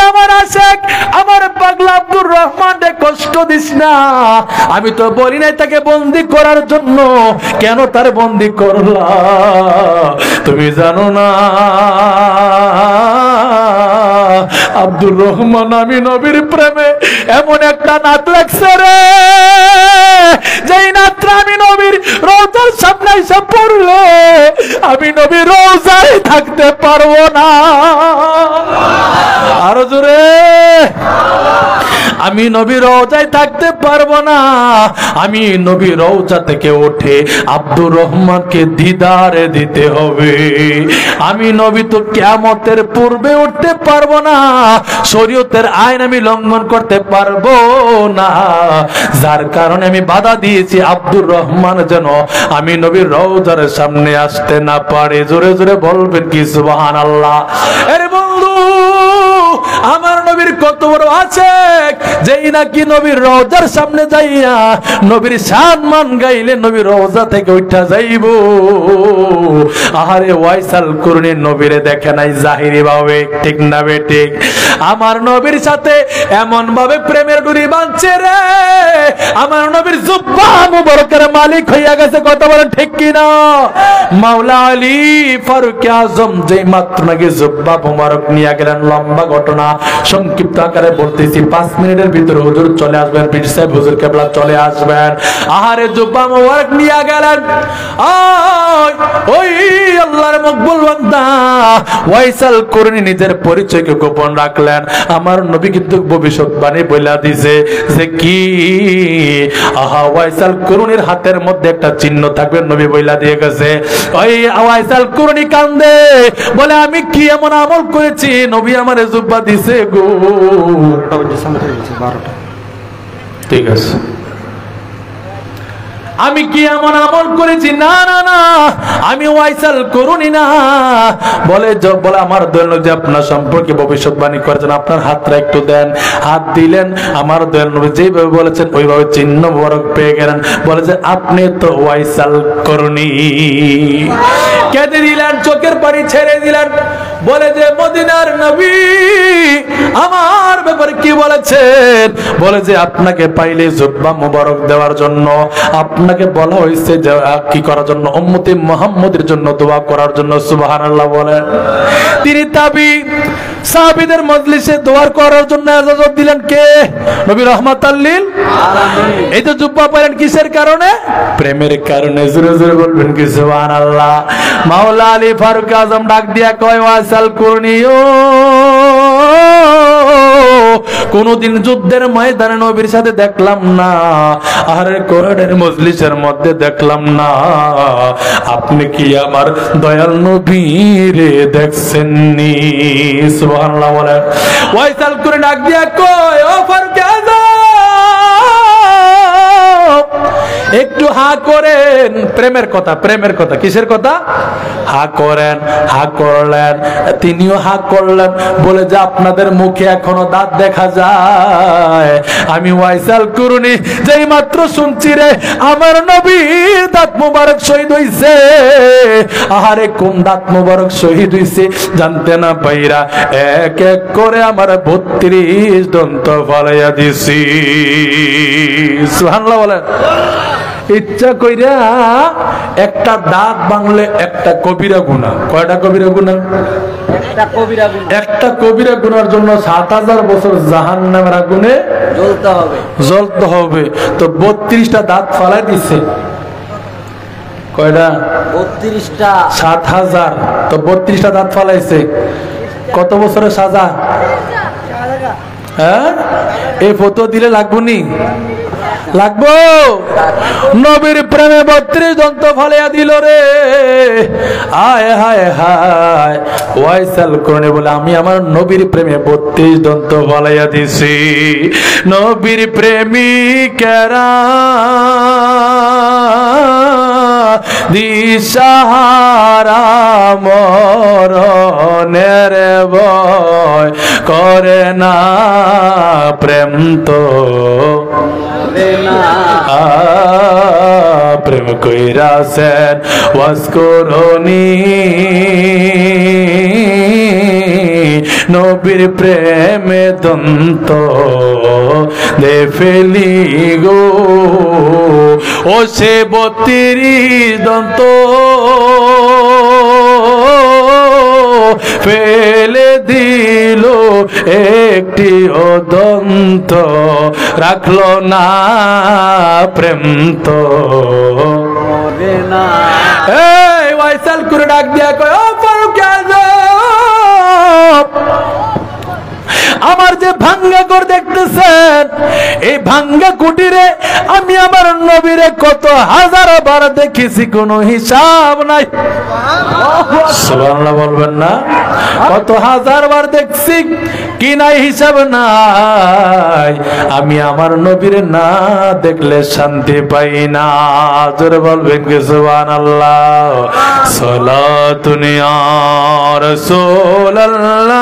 আমার আশেক, আমার পাগলা আব্দুর রহমান রে কষ্ট দিস না, আমি তো বলি নাই তাকে বন্দী করার জন্য, কেন তার বন্দী করলা? তুমি জানো না আব্দুর রহমান আমি নবীর প্রেমে এমন একটা নাত লাগছে রে, যেই নাতটা আমি নবীর রওজার সামনে এসে পড়লে আমি নবীর রওজায় থাকতে পারবো না। আরো জোরে, আমি নবীর রওজায় থাকতে পারবো না, আমি নবীর রওজা থেকে উঠে আব্দুর রহমানকে দিদারে দিতে হবে। আমি নবী তো কিয়ামতের পূর্বে উঠতে পারবো না, শরীয়তের আইন আমি লঙ্ঘন করতে পারবো না, যার কারণে আমি বাধা দিয়েছি আব্দুর রহমান যেন আমি নবীর রওজার সামনে আসতে না পারে। জোরে জোরে বলবেন কি সুবহানাল্লাহ। আরে বন্ধু, আমার নবীর কত বড় আছে, যেই নাকি নবীর রওজার সামনে যাইয়া নবীর সম্মান গাইলে নবীর রওজা থেকে উঠা যাইব। আহারে ওয়াইসাল কুরনি নবীরে দেখে নাই জাহিরি ভাবে, ঠিক না বেঠিক? আমার নবীর সাথে এমন ভাবে প্রেমের ডুরি বাঁধছে রে, আমার নবীর জুব্বা মুবারকের মালিক হইয়া গেছে। কত বড় ঠিক কিনা? মাওলা আলী ফারুক আজম যেই মাত্র নাকি জুব্বা মুবারক নিয়ে গেলেন, লম্বা ঘটনা সংক্ষিপ্ত আকারে বলতেছি, 5 মিনিটের ভিতরে হুজুর চলে আসবেন, পীর সাহেব হুজুর কেবলা চলে আসবেন। আহারে জুব্বা মুবারক নিয়ে গেলেন, ওই আল্লাহর মকবুল বান্দা ওয়াইসাল কুরনি নিজের পরিচয়কে গোপন রাখলেন। আমার নবী কিন্তু ভবিষ্যৎবাণী বইলা দিছে যে কি, আহা ওয়াইসাল কুরনির হাতের মধ্যে একটা চিহ্ন থাকবে, নবী বইলা দিয়ে গেছে। ওই ওয়াইসাল কুরনি কান্দে, বলে আমি কি এমন আমল করেছি নবী আমারে জুব্বা দিছে গো। ঠিক আছে, আমি কি এমন আমল করেছি? না না না, আমি ওয়াইসাল কুরনি না। বলে আমার দয়াল নবী আপনার সম্পর্কে ভবিষ্যৎবাণী করেছেন, আপনার হাতটা একটু দেন। হাত দিলেন, আমার দয়াল নবী যেভাবে বলেছেন ওইভাবে চিহ্ন মোবারক পেয়ে গেলেন। বলে যে আপনি তো ওয়াইসাল কুরনি। কেঁদে দিলেন, চোখের পানি ছেড়ে দিলেন। বলে যে মদিনার নবী আমার ব্যাপারে কি বলেছেন? বলে যে আপনাকে পাইলে জুব্বা মুবারক দেওয়ার জন্য, আপনাকে বলা হয়েছে যে কি করার জন্য? উম্মতে মুহাম্মদের জন্য দোয়া করার জন্য। সুবহানাল্লাহ বলেন। তিনি তাবি সাহাবীদের মজলিসে দোয়া করার জন্য ইজাজত দিলেন কে? নবী রাহমাতাল লিল আলামিন। এই তো জুব্বা পরেন কিসের কারণে? প্রেমের কারণে। জোরে জোরে বলবেন কি সুবহানাল্লাহ। মাওলা আলী ফারুক আজম ডাক দিয়া কয়, ওয়াইসাল কুরনি ও কোনদিন যুদ্ধের ময়দানে নবীর সাথে দেখলাম না, আর কোরআনের মজলিসের মধ্যে দেখলাম না, আপনি কি আমার দয়াল নবীরে দেখছেননি? সুবহানাল্লাহ বলে। ওয়াইসাল কুরনি ডাক দিয়া কয়, ও ফারুক আজম একটু হা করেন। প্রেমের কথা, প্রেমের কথা। কিসের কথা? হা করেন। হা করলেন, তিনিও হা করলেন। বলে যে আপনাদের মুখে এখনো দাঁত দেখা যায়। আমি ওয়াইসাল কুরনি যেই মাত্র শুনছি রে আমার নবীর দাঁত মুবারক শহীদ হইছে। আহারে কোন দাঁত মুবারক শহীদ হইছে জানতে না পাইরা এক এক করে আমার 32 দন্ত ফালাইয়া দিছি। সুবহানাল্লাহ বলেন। ইচ্ছা কইরা একটা দাঁত ভাঙলে একটা কবিরা গুনাহ। কয়টা কবিরা গুনাহ? একটা কবিরা গুনাহ। একটা কবিরা গুনার জন্য 7000 বছর জাহান্নামের আগুনে জ্বলতে হবে, জ্বলতে হবে। তো 32টা দাঁত ফালাই দিছে। কয়টা? 32টা। 7000। তো 32টা দাঁত ফালাইছে। কত বছরের সাজা? হ্যাঁ, এই ফটো দিলে লাগবো নি? লাগবো। নবীর প্রেমে 32 দন্ত ফালিয়া দিল রে। হায় হায় হায়। ওয়াইসাল কুরনি বলে আমি আমার নবীর প্রেমে 32 দন্ত ফালাইয়া দিছি। নবীর প্রেমিকেরা দিশাহারা মরণের ভয় করে না, প্রেম তো প্রেম কইরাছেন ওয়াসকরণী নবীর প্রেমে দন্ত দে ফেলি গো। ও সে 32 দন্ত ফেলে দিল, একটি দন্ত রাখলো না, প্রেম তো না। এই ওয়াইসাল করে ডাক দিয়া কয়, ও ফারুক আজম আমার যে ভাঙ্গা ঘর দেখতেছেন, এই ভাঙ্গা কুটিরে আমি আমার নবীরে কত হাজার বার দেখেছি, কোনো হিসাব নাই। সুবহানাল্লাহ বলবেন না? কত হাজার বার দেখছি, কি নাই হিসাব নাই। আমি আমার নবীরে না দেখলে শান্তি পাই না। জোরে বলবেন কি সুবহানাল্লাহ? সালাতুন ইয়া রাসূলুল্লাহ,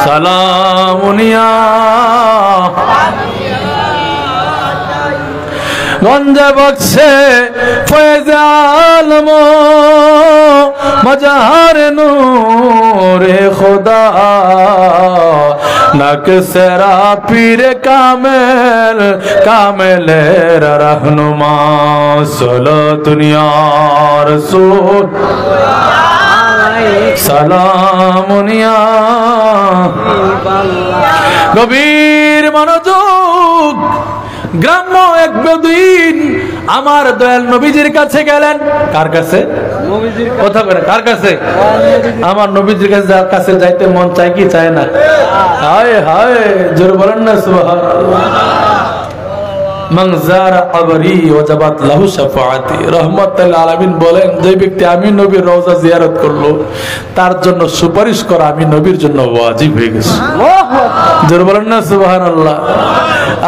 সালামুন ইয়া গঞ্জে বক্সে ফয়েজ আলম মজার নূরে খোদা নক সেরা পীর কামেল কামেলের রহনুমা সালাতুন ইয়া রাসূল সালামুন ইয়া গভীর মনোযোগ। গ্রাম্য এক বেদুইন আমার দয়াল নবীজির কাছে গেলেন। কার কাছে? কথা বলেন, কার কাছে? আমার নবীজির কাছে যাইতে মন চাই কি চায় না? হায় হায়, জোরে বলেন না সুবহানাল্লাহ। মান যারা কবরি ওয়াজাবাত লাহু শাফাআতি, রাহমাতুল আলামিন বলেন, যে ব্যক্তি আমি নবীর রওজা জিয়ারত করলো তার জন্য সুপারিশ করা আমি নবীর জন্য ওয়াজিব হয়ে গেছে। জোরে বলেন না সুবহানাল্লাহ।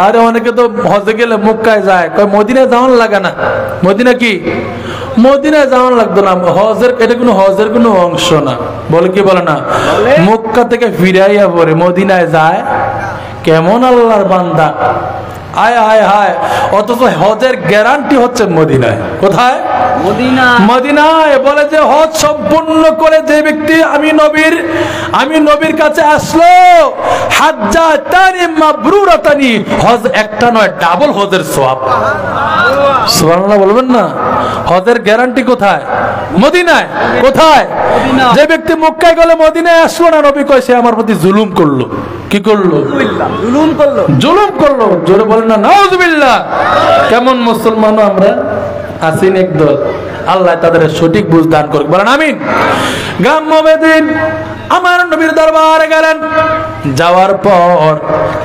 আরে অনেকে তো হজে গেলে মক্কায় যায়, কয় মদিনায় যাওয়ার লাগে না। মদিনা কি? মদিনায় যাওয়ার লাগতো না, হজের এটা কোনো হজের কোনো অংশ না। বলে কি বলে না? মক্কা থেকে ফিরাইয়া পরে মদিনায় যায়, কেমন আল্লাহর বান্দা। আয় হায় হায়, অথচ হজের গ্যারান্টি হচ্ছে মদিনায়। কোথায়? মদিনায়। বলে যে হজ সম্পূর্ণ করে যে ব্যক্তি আমি নবীর কাছে আসলো, হাজ্জাতানি মাবরুরাতানি, হজ একটা নয়, ডাবল হজের সওয়াব। সুবহানাল্লাহ বলবেন না? হজের গ্যারান্টি কোথায়? মদিনায়। কোথায়? যে ব্যক্তি মক্কায় গেলে মদিনায় আসলো না, নবী কয় সে আমার প্রতি জুলুম করলো। কি করলো? জুলুম করলো। জোরে বলেন না নাউজুবিল্লাহ। কেমন মুসলমান আমরা আছি একদল, আল্লাহ তাদের সঠিক বুঝ দান করুক, বলেন আমিন। গ্রাম্য বেদিন আমার নবীর দরবারে গেলেন। যাওয়ার পর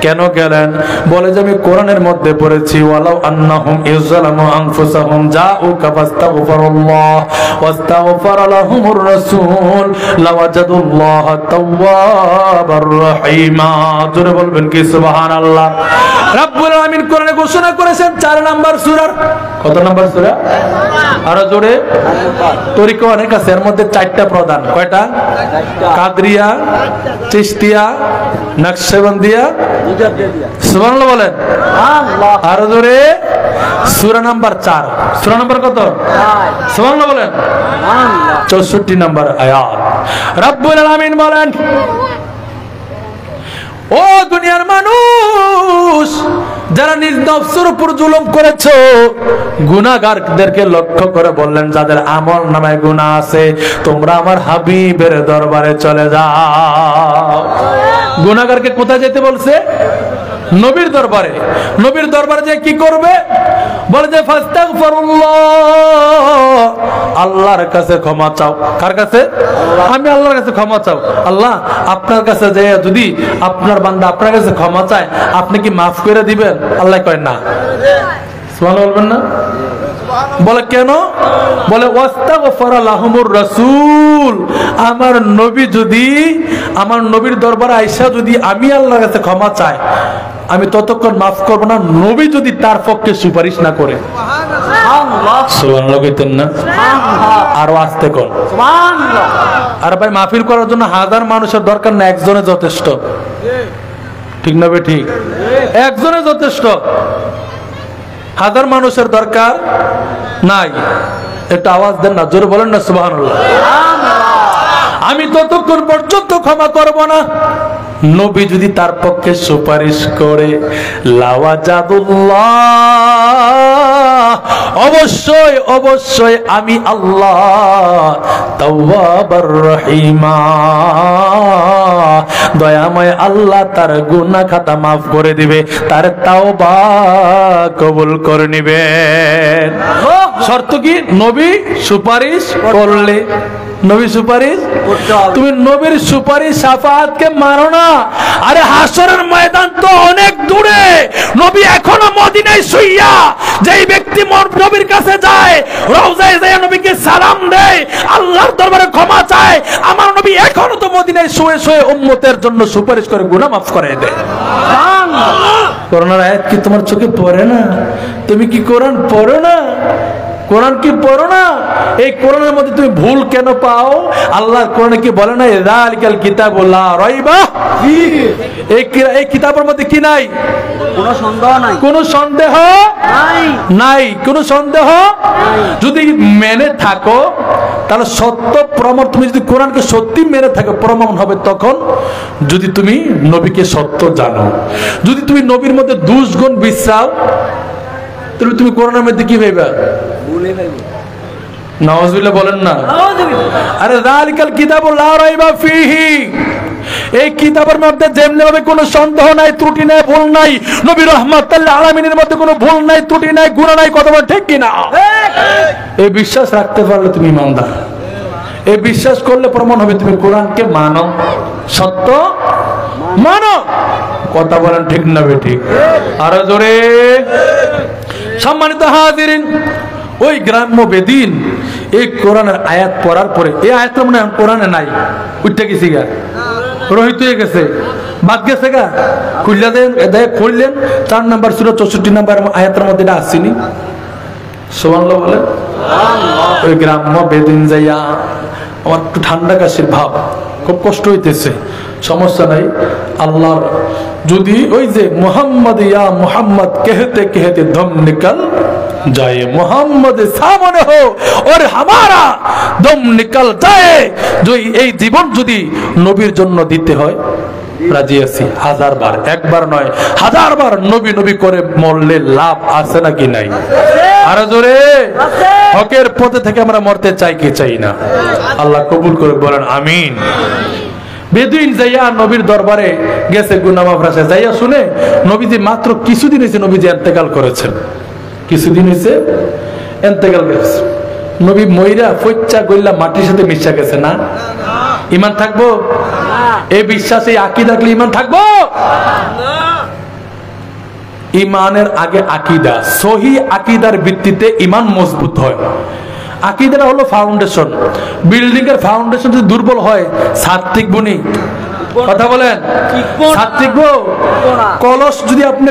কেন গেলেন? বলে যে আমি কোরআনের মধ্যে পড়েছি, ওয়ালাউ আন্নাহুম ইযলামু আনফুসাহুম জাউকা ফাস্তাগফিরুল্লাহ ওয়াস্তাগফারা লাহুমুর রাসূল লাওয়াজাদুল্লাহা তাওয়াবার রহিমা। জোরে বলবেন কি সুবহানাল্লাহ। রব্বুল আলামিন কোরআনে ঘোষণা করেছেন 4 নাম্বার সূরার, কত নাম্বার সূরা? আরো জোরে। তরিকা অনেক আছে, এর মধ্যে 4টা প্রধান। কয়টা? কাদরিয়া, চিশতিয়া, নকশবন্দিয়া, সুবহানাল্লাহ বলেন। আরো জোরে। সূরা নাম্বার 4। সূরা নাম্বার কত? সুবহানাল্লাহ বলেন। 64 নাম্বার আয়াত। রব্বুল আলামিন বলেন, ও দুনিয়ার মানুষ, যারা নিজ নফসের উপর জুলুম করেছো, গুনাহগারদেরকে লক্ষ্য করে বললেন, যাদের আমল নামায় গুনাহ আছে, তোমরা আমার হাবিবের দরবারে চলে যাও। গুনাহগারকে কোথায় যেতে বলছে? নবীর দরবারে। নবীর দরবারে যে কি করবে? বলে যে ফাস্তাগফিরুল্লাহ, আল্লাহর কাছে ক্ষমা চাও। কার কাছে? আমি আল্লাহর কাছে ক্ষমা চাও। আল্লাহ আপনার কাছে যে যদি আপনার বান্দা আপনার কাছে ক্ষমা চায়, আপনি কি মাফ করে দিবেন? আল্লাহ কয় না। সুবহানাল্লাহ বলবেন না? বলে কেন? বলে ওয়াস্তাগফারা লাহুমুর রাসূল, আমার নবী যদি আমার নবীর দরবারে আইসা যদি আমি আল্লাহর কাছে ক্ষমা চাই, আমি ততক্ষণ মাফ করব না, নবী যদি তার পক্ষে সুপারিশ না করে। সুবহানাল্লাহ কইতেন না? আরো আস্তে কোন সুবহানাল্লাহ। আর ভাই, মাহফিল করার জন্য হাজার মানুষের দরকার না, একজনে যথেষ্ট। ঠিক না বে? ঠিক। একজনে যথেষ্ট, হাজার মানুষের দরকার নাই। একটা আওয়াজ দেন না, জোরে বলেন না সুবহানাল্লাহ। আমি ততক্ষণ পর্যন্ত ক্ষমা করব না, নবী যদি তার পক্ষে সুপারিশ করে। লাওয়াজাদুল্লাহ, অবশ্যই অবশ্যই আমি আল্লাহ তাওয়াবার রহিমা, দয়াময় আল্লাহ তার গুনাহ খাতা মাফ করে দিবে, তার তাওবা কবুল করে নেবেন। শর্ত কি? নবী সুপারিশ করলে। নবীর সুপারিশ তুমি নবীর সুপারিশ শাফাআতকে মানো না। আরে হাসরের ময়দান তো অনেক দূরে, নবী এখনো মদিনায় শুইয়া, যেই ব্যক্তি নবীর কাছে যায়, রওজায় যায় নবীকে সালাম দেয়, আল্লাহর দরবারে ক্ষমা চায়, আমার নবী এখনো তো মদিনায় শুয়ে শুয়ে উম্মতের জন্য সুপারিশ করে গুনাহ মাফ করে দেয়। কোরআনের আয়াত কি তোমার চোখে পড়ে না? তুমি কি কোরআন পড়ো না? কোরআন কি পড়ো না? এই কোরআনের মধ্যে তুমি ভুল কেন পাও? আল্লাহ কোরআনে কি বলে না, যালিকাল কিতাবু লা রাইবা ফীহি, এই কিতাবের মধ্যে কি নাই? কোনো সন্দেহ নাই, কোনো সন্দেহ নাই, কোনো সন্দেহ যদি মেনে থাকো তাহলে সত্য প্রমাণ, তুমি যদি কোরআনকে সত্যি মেনে থাকো প্রমাণ হবে তখন যদি তুমি নবীকে সত্য জানো। যদি তুমি নবীর মধ্যে দোষ গুণ বিশ্রাও তাহলে তুমি কোরআনের মধ্যে কি ভাইবা? নাউযুবিল্লাহ বলেন না। আরে যালিকাল কিতাবু লা রাইবা ফীহি, এই কিতাবের মধ্যে যেমনি ভাবে কোনো সন্দেহ নাই, ত্রুটি নাই, ভুল নাই, নবী রাহমাতুল আলামিনের মধ্যে কোনো ভুল নাই, ত্রুটি নাই, গুনাহ নাই, কথা বল ঠিক কিনা? এই বিশ্বাস রাখতে পারলে তুমি ইমানদার। এই বিশ্বাস করলে প্রমাণ হবে তুমি কোরআনকে মানো, সত্য মানো। কথা বলেন ঠিক না বেঠিক? আরো জোরে। সম্মানিত হাজিরিন, ওই গ্রাম্য বেদিন এই কোরআনের আয়াত পড়ার পরে, এই আয়াতটা মনে হয় কোরআনে নাই, উঠতে গেছি গা, রহিত হয়ে গেছে, বাদ গেছে গা, খুললা দেন খুললেন 4 নম্বর সূরা 64 নম্বর আয়াতের মধ্যে এটা আসেনি। সুবহানাল্লাহ বলেন। ওই গ্রাম্য বেদিন যাইয়া আমার একটু ঠান্ডা কাশির ভাব, খুব কষ্ট হইতেছে, সমস্যা নাই। আল্লাহর যদি ওই যে মোহাম্মদ ইয়া মোহাম্মদ कहते कहते दम निकल जाए, मोहम्मद सामने हो और हमारा दम निकल जाए, जो এই জীবন যদি নবীর জন্য দিতে হয় রাজি আছি। 1000 বার, একবার নয় 1000 বার নবী নবী করে মরলে লাভ আছে নাকি নাই? আরো জোরে। হকের পথে থেকে আমরা মরতে চাই কি চাই না? আল্লাহ কবুল করে বলেন আমিন। বেদুইন যাইয়া নবীর দরবারে গেছে, গুনাহ মাফ রাখে যাইয়া শুনে নবীজি মাত্র কিছুদিন হয়েছে নবীজি ইন্তেকাল করেছেন, কিছুদিন হয়েছে ইন্তেকাল করেছে। নবী মইরা ফচ্চা গইলা মাটির সাথে মিশা গেছে না? ঈমান থাকবো? এই বিশ্বাস, এই আকীদা থাকলে ঈমান থাকবো? ঈমানের আগে আকীদা, সহি আকীদার ভিত্তিতে ঈমান মজবুত হয়। আকীদা হলো ফাউন্ডেশন। বিল্ডিং এর ফাউন্ডেশন যদি দুর্বল হয় ছাদ টিকবে না। কথা বলেন, ছাদ টিকবো? কলস যদি আপনি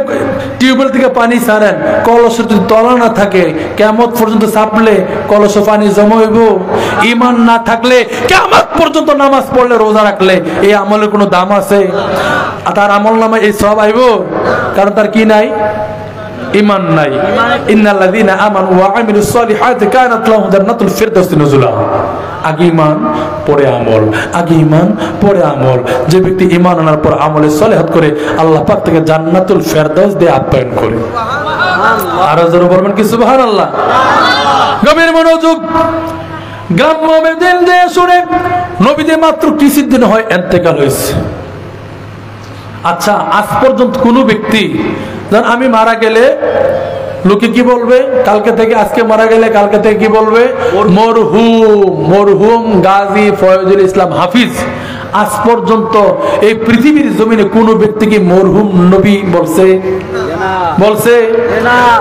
টিউবওয়েল থেকে পানি ছাড়েন, কলসের যদি তলা না থাকে, কিয়ামত পর্যন্ত চাপলে কলসে পানি জমা হইব। ঈমান না থাকলে কিয়ামত পর্যন্ত নামাজ পড়লে, রোজা রাখলে এই আমলের কোনো দাম আছে? তার আমল নামায় এই সওয়াব আইব? কারণ তার কি নাই? ঈমান নাই। ইন্নাল্লাযীনা আমানু ওয়া আমিলুস সলিহাতি কানাত লাহুম জান্নাতুল ফিরদাউস নুজুলা। আগে ঈমান পরে আমল, আগে ঈমান পরে আমল। যে ব্যক্তি ঈমান আনার পর আমলে সলিহাত করে আল্লাহ পাক তাকে জান্নাতুল ফিরদাউস দিয়ে আপ্যায়ন করে। সুবহানাল্লাহ। আর জোরে বলবেন কি সুবহানাল্লাহ? গভীর মনোযোগ। গ্রাম্য বেদিন দিয়ে শুনে নবীজি মাত্র কিছুদিন হয় ইন্তেকাল হয়েছে। আচ্ছা, আজ পর্যন্ত কোন ব্যক্তি, যেন আমি মারা গেলে লোকে কি বলবে? কালকে থেকে, আজকে মারা গেলে কালকে থেকে কি বলবে? মরহুম। মরহুম গাজী ফয়জুল ইসলাম হাফিজ। আজ পর্যন্ত এই পৃথিবীর জমিনে কোন ব্যক্তি কি মরহুম নবী বলছে? বলছে?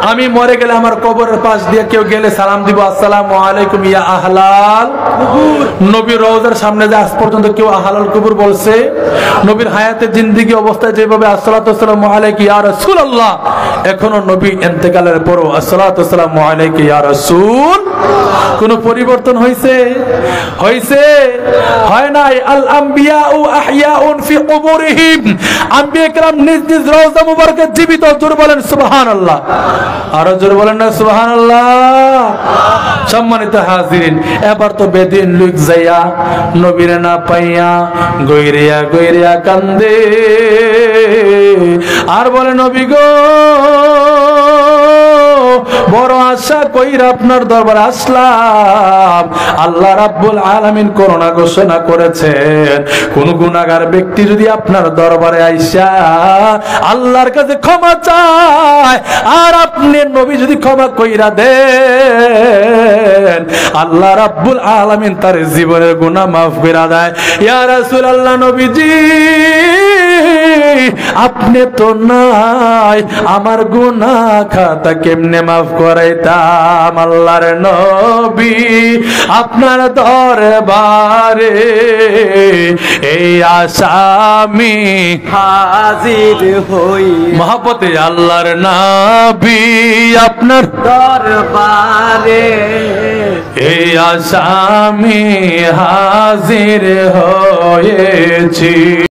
আমি মরে গেলে আমার কবরের পাশ দিয়ে কেউ গেলে সালাম দিব, আসসালামু আলাইকুম ইয়া আহলাল কুবুর। নবীর রওজার সামনে যে আজ পর্যন্ত কেউ আহলাল কুবুর বলছে? নবীর হায়াতে জিন্দেগি অবস্থায় যেভাবে আসসালাতু ওয়াসসালামু আলাইকা ইয়া রাসূলুল্লাহ, এখনো নবী ইন্তেকালের পরও আসসালাতু ওয়াসসালামু আলাইকা ইয়া রাসূল, কোন পরিবর্তন হয়েছে? হয়েছে? হয় নাই। আল আম্বিয়াউ আহইয়াউন ফি কুবুরিহিম, আম্বিয়া کرام নিজ নিজ রওজা মুবারকে জীবিত। জোরে বলেন সুবহানাল্লাহ। আর জোরে বলেন না সুবহানাল্লাহ। সম্মানিত হাজিরিন, এবার তো বেদিন লোক যাইয়া নবীরে না পাইয়া গইরিয়া গইরিয়া কান্দে আর বলে, নবী গো বড় আশা কইরা আপনার দরবারে আসলাম। আল্লাহ রাব্বুল আলামিন করুণা ঘোষণা করেছেন, কোন গুনাহগার ব্যক্তি যদি আপনার দরবারে আইসা আল্লাহর কাছে ক্ষমা চায় আর আপনি নবী যদি ক্ষমা কইরা দেন, আল্লাহ রাব্বুল আলামিন তার জীবনের গুনাহ মাফ করে দেয়। ইয়া রাসূলুল্লাহ, নবীজি আপনি তো নাই, আমার গুনাহ খাতা কেমনে মাফ করাইতাম? আল্লাহর নবী আপনার দরবারে এই আসামি হাজির হই, মহব্বতে আল্লাহর নবী আপনার দরবারে এই আসামি হাজির হয়েছি।